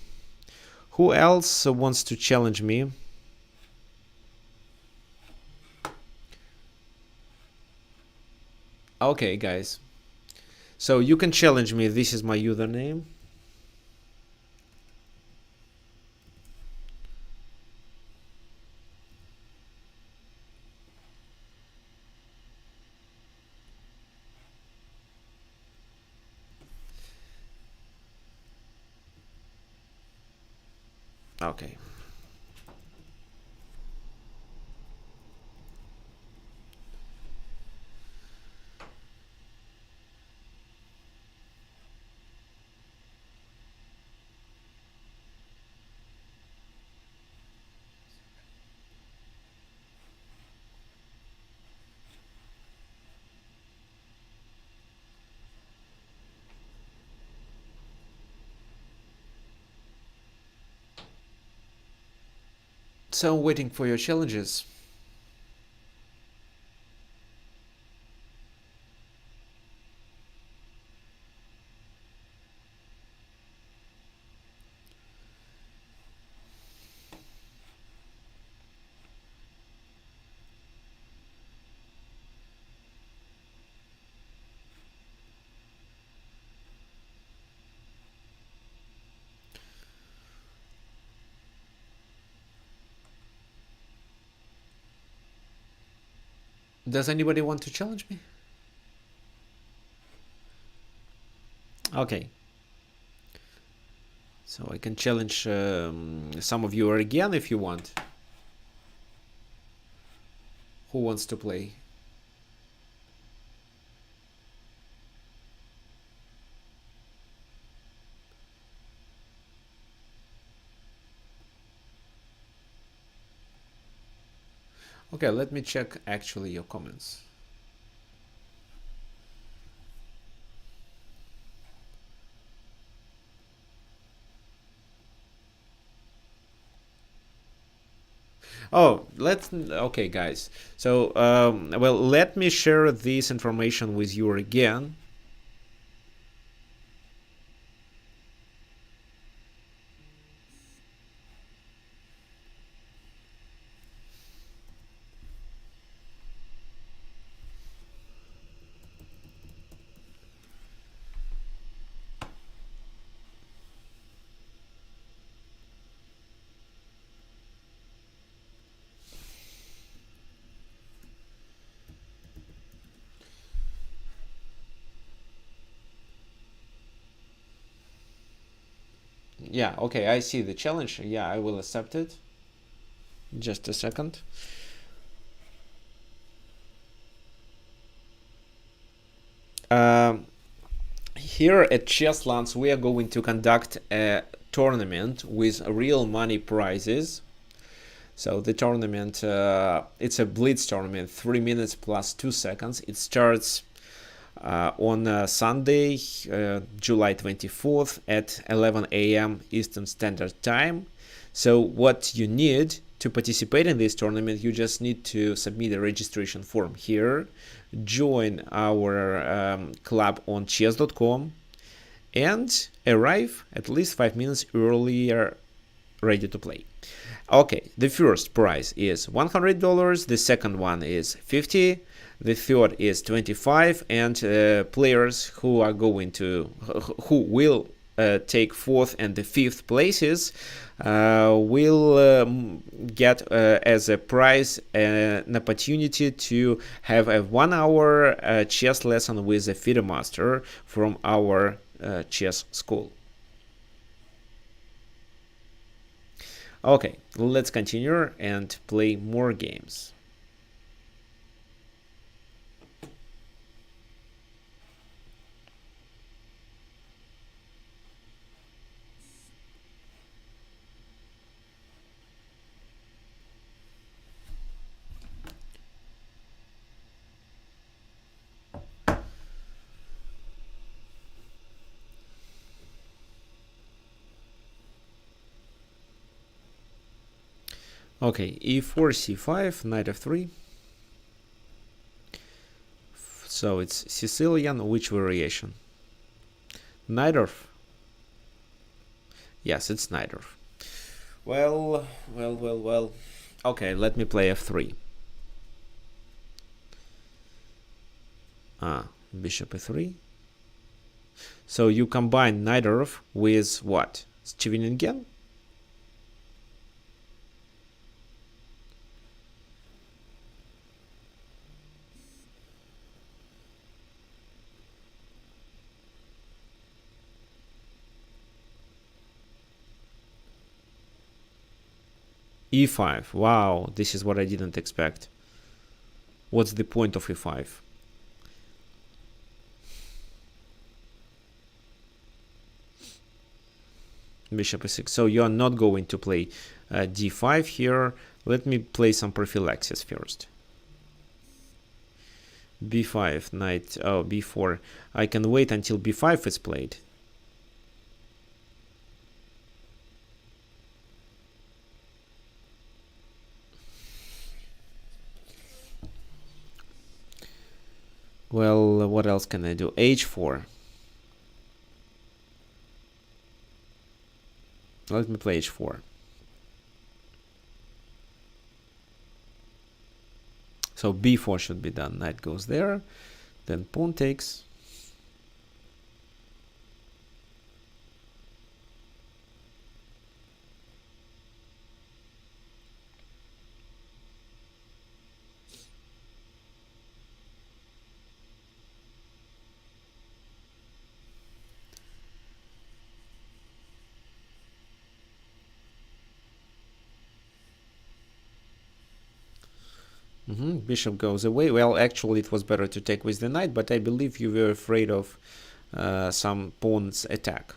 Who else wants to challenge me? Okay, guys. So you can challenge me. This is my username. Okay. So waiting for your challenges. Does anybody want to challenge me? Okay. So I can challenge some of you again if you want. Who wants to play? Okay, let me check actually your comments. Oh, okay, guys. So, well, let me share this information with you again. Yeah, okay, I see the challenge. Yeah, I will accept it. Just a second. Here at Chesslands, we are going to conduct a tournament with real money prizes. So the tournament, it's a Blitz tournament, 3 minutes plus 2 seconds. It starts on Sunday, July 24th at 11 a.m. Eastern Standard Time. So what you need to participate in this tournament, you just need to submit a registration form here, join our club on chess.com, and arrive at least 5 minutes earlier ready to play. Okay, the first prize is $100, the second one is $50, the third is $25, and players who will take fourth and the fifth places will get as a prize an opportunity to have a 1 hour chess lesson with a FIDE master from our chess school. Okay, let's continue and play more games. Okay, e4, c5, knight f3. So it's Sicilian. Which variation? Najdorf. Yes, it's Najdorf. Well. Okay, let me play f3. Bishop e3. So you combine Najdorf with what? Scheveningen? e5. Wow, this is what I didn't expect. What's the point of e5? Bishop e6. So you are not going to play d5 here. Let me play some prophylaxis first. b5, knight, b4. I can wait until b5 is played. Well, what else can I do? h4. Let me play h4. So b4 should be done. Knight goes there. Then pawn takes. Bishop goes away. Well, actually, it was better to take with the knight, but I believe you were afraid of some pawn's attack.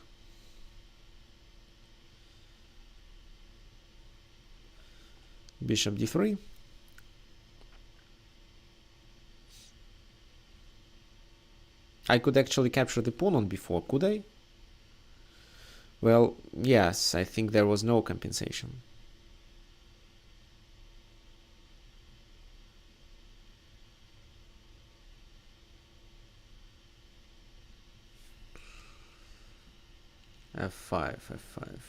Bishop d3. I could actually capture the pawn on b4, could I? Well, yes, I think there was no compensation. f5, f5.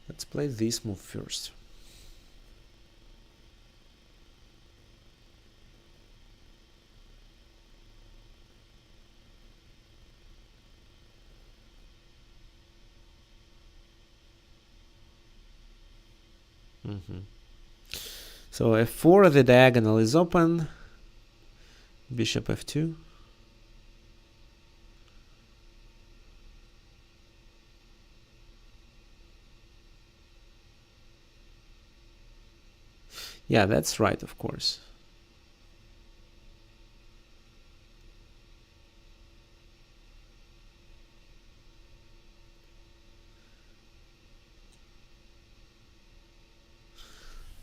Let's play this move first. So f4, the diagonal is open. Bishop f2. Yeah, that's right, of course.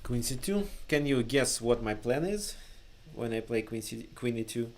Queen c2. Can you guess what my plan is when I play queen e2?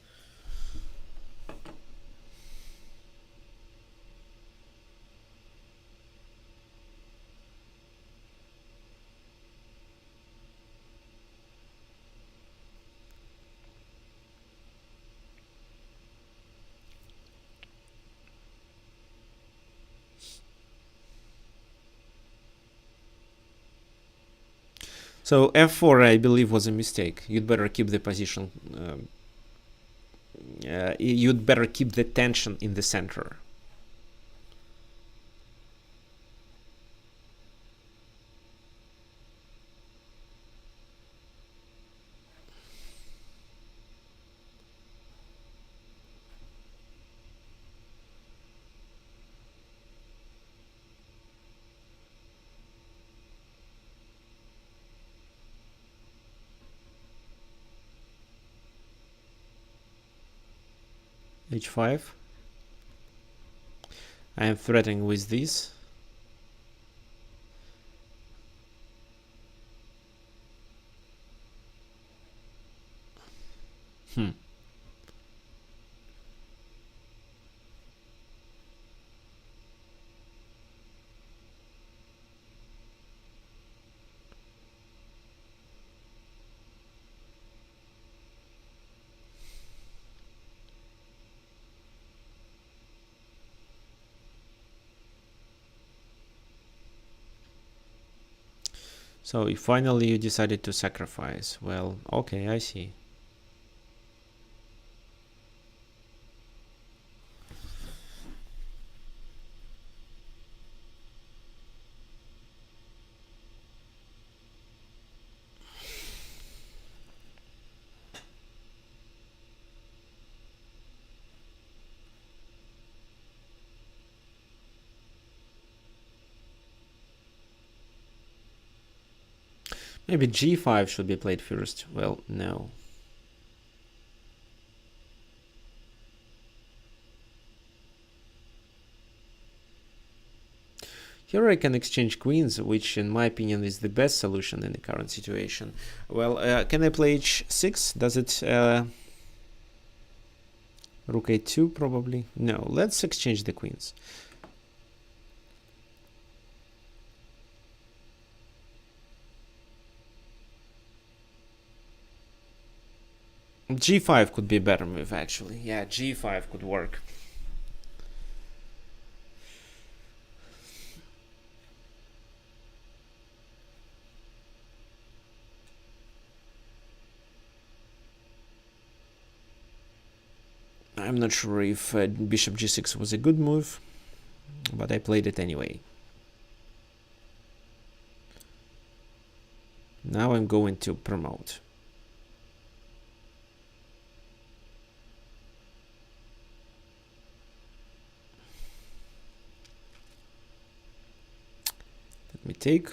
So f4, I believe, was a mistake. You'd better keep the position. You'd better keep the tension in the center. h5. I am threatening with this. So finally you decided to sacrifice. Well, okay, I see. Maybe g5 should be played first. Well, no. Here I can exchange queens, which in my opinion is the best solution in the current situation. Well, can I play h6? Does it... Rook a2 probably? No, let's exchange the queens. G5 could be a better move, actually. Yeah, G5 could work. I'm not sure if bishop G6 was a good move, but I played it anyway. Now I'm going to promote. Let me take.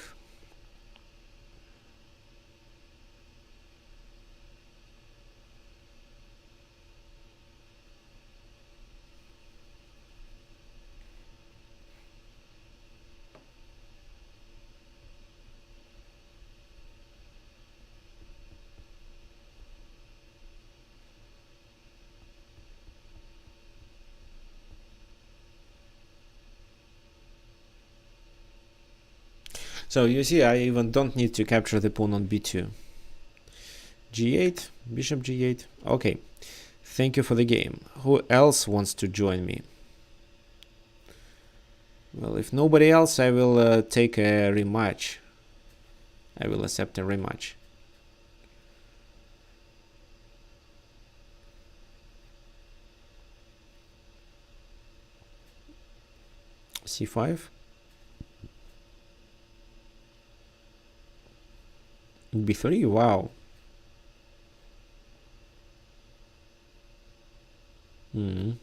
So you see, I even don't need to capture the pawn on b2. G8, bishop G8. Okay, thank you for the game. Who else wants to join me? Well, if nobody else, I will take a rematch. I will accept a rematch. C5. B3, wow. And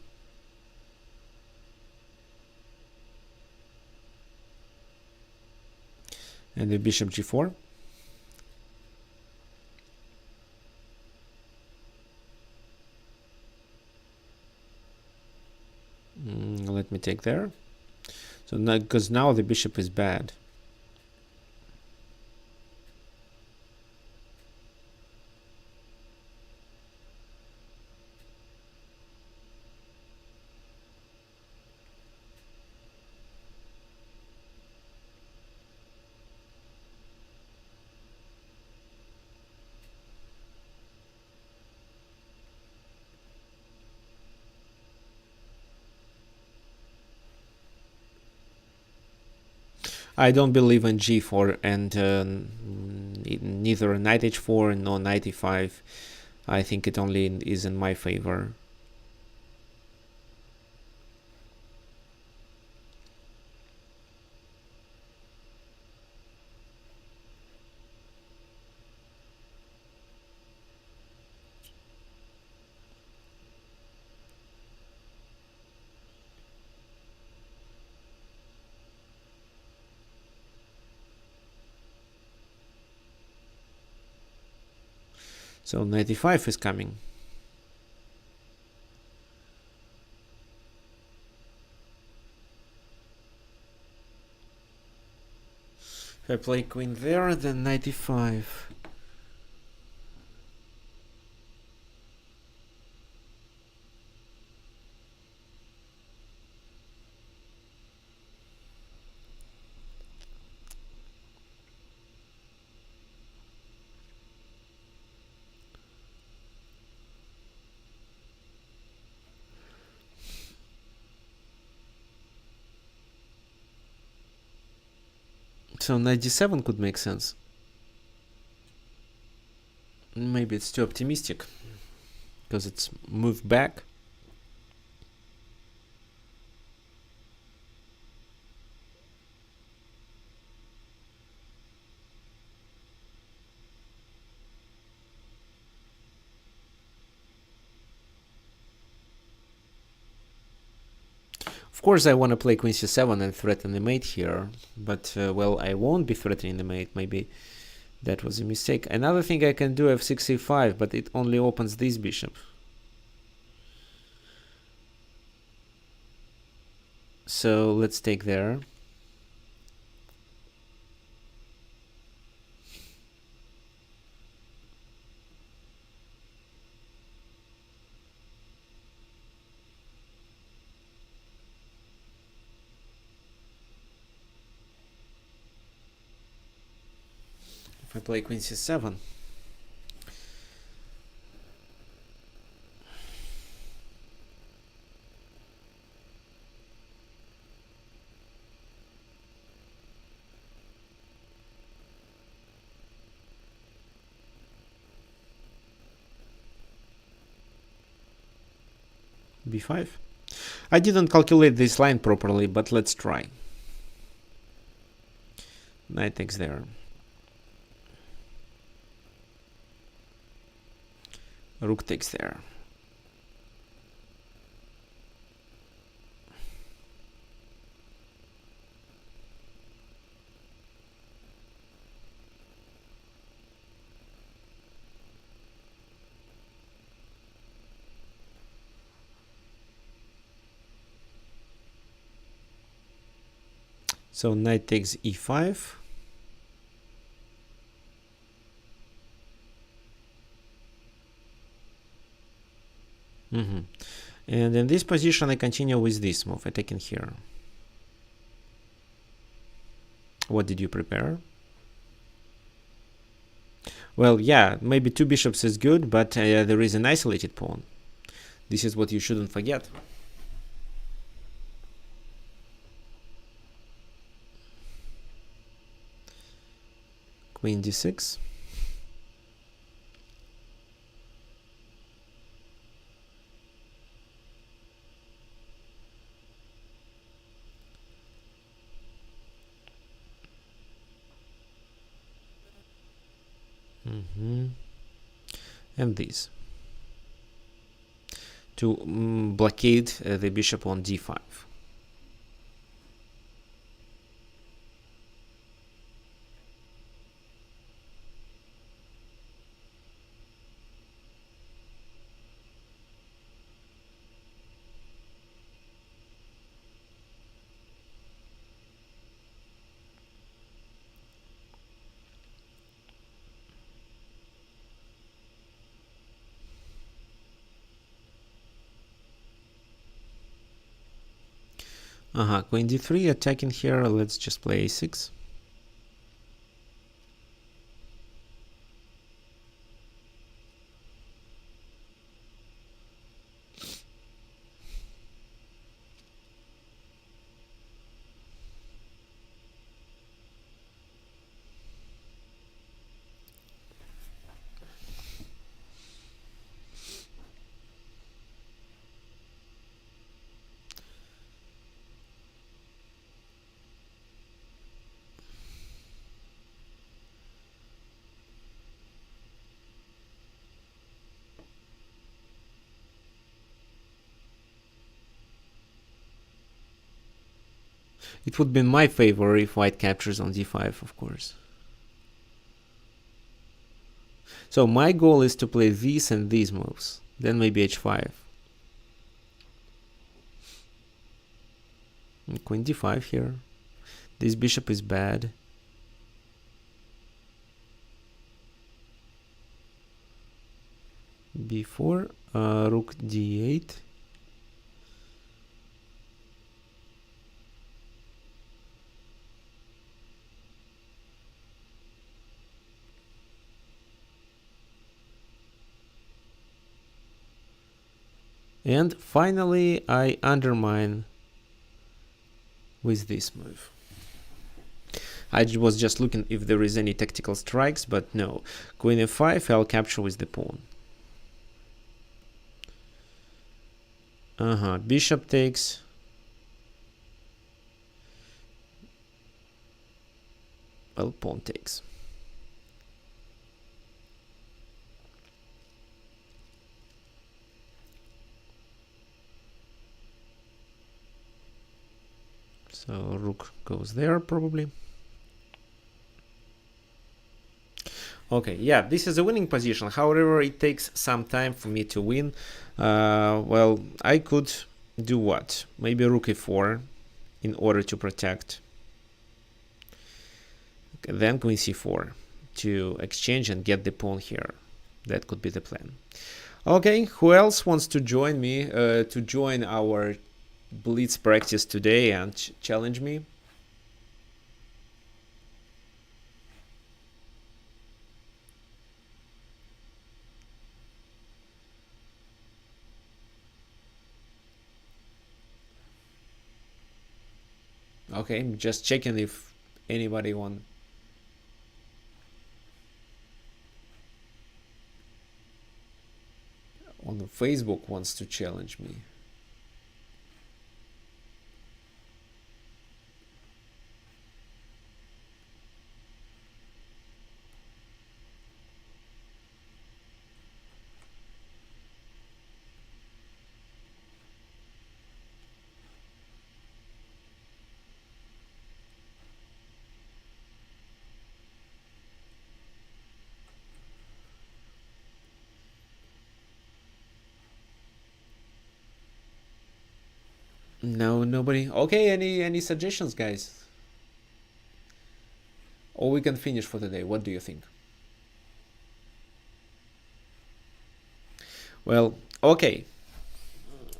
the bishop G4. Let me take there. So now, because now the bishop is bad. I don't believe in G4 and neither knight H4 nor knight E5. I think it only is in my favor. So knight E5 is coming. If I play queen there, then knight E5. So knight D7 could make sense. Maybe it's too optimistic because it's moved back. Of course, I want to play queen c7 and threaten the mate here, but well, I won't be threatening the mate. Maybe that was a mistake. Another thing I can do f6 e5, but it only opens this bishop. So let's take there. If I play queen c7, b5. I didn't calculate this line properly, but let's try. Knight takes there. Rook takes there. So knight takes e5. And in this position, I continue with this move, attacking here. What did you prepare? Well, yeah, maybe two bishops is good, but there is an isolated pawn. This is what you shouldn't forget. Queen d6. And this to blockade the bishop on d5. Queen d3 attacking here. Let's just play a6. It would be in my favor if white captures on d5, of course. So my goal is to play these and these moves, then maybe h5. And queen d5 here. This bishop is bad. b4, rook d8. And finally, I undermine with this move. I was just looking if there is any tactical strikes, but no. Queen f5, I'll capture with the pawn. Bishop takes. Well, pawn takes. So rook goes there probably. Okay, yeah, this is a winning position. However, it takes some time for me to win. Well, I could do what? Maybe rook e4 in order to protect. Okay, then queen c4 to exchange and get the pawn here. That could be the plan. Okay, who else wants to join me, to join our Blitz practice today and challenge me? Okay, I'm just checking if anybody on Facebook wants to challenge me. No, nobody. Okay, any suggestions, guys? Or we can finish for today. What do you think? Well, okay.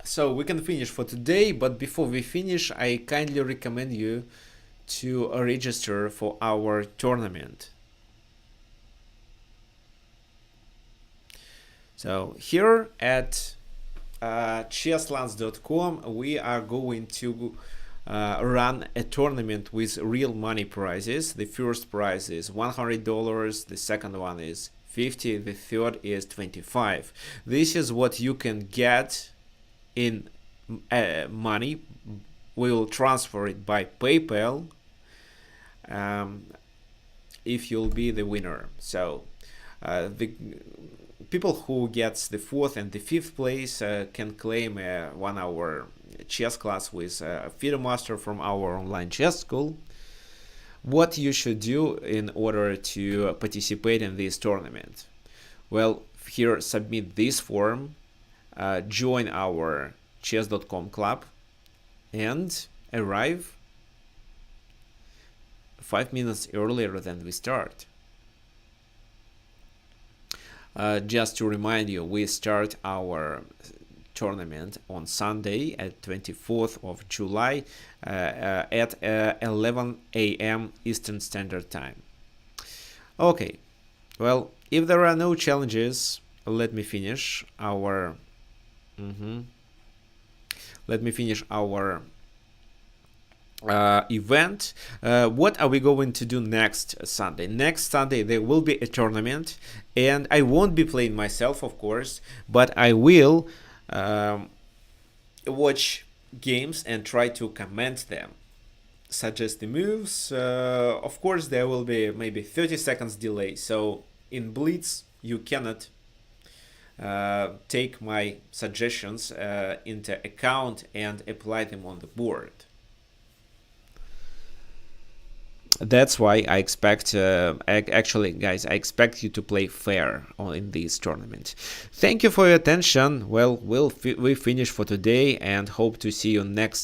So we can finish for today, but before we finish, I kindly recommend you to register for our tournament. So here at chesslands.com we are going to run a tournament with real money prizes. The first prize is $100, the second one is $50, the third is $25. This is what you can get in money. We will transfer it by PayPal if you'll be the winner. So the people who gets the fourth and the fifth place can claim a 1-hour chess class with a FIDE master from our online chess school. What you should do in order to participate in this tournament? Well, here submit this form, join our chess.com club, and arrive 5 minutes earlier than we start. Just to remind you, we start our tournament on Sunday at 24th of July at 11 a.m. Eastern Standard Time. Okay, well, if there are no challenges, let me finish our event. What are we going to do next Sunday? Next Sunday there will be a tournament, and I won't be playing myself, of course, but I will watch games and try to comment them, suggest the moves. Of course, there will be maybe 30 seconds delay, so in Blitz you cannot take my suggestions into account and apply them on the board. That's why I expect, actually, guys, I expect you to play fair in this tournament. Thank you for your attention. Well, we finish for today and hope to see you next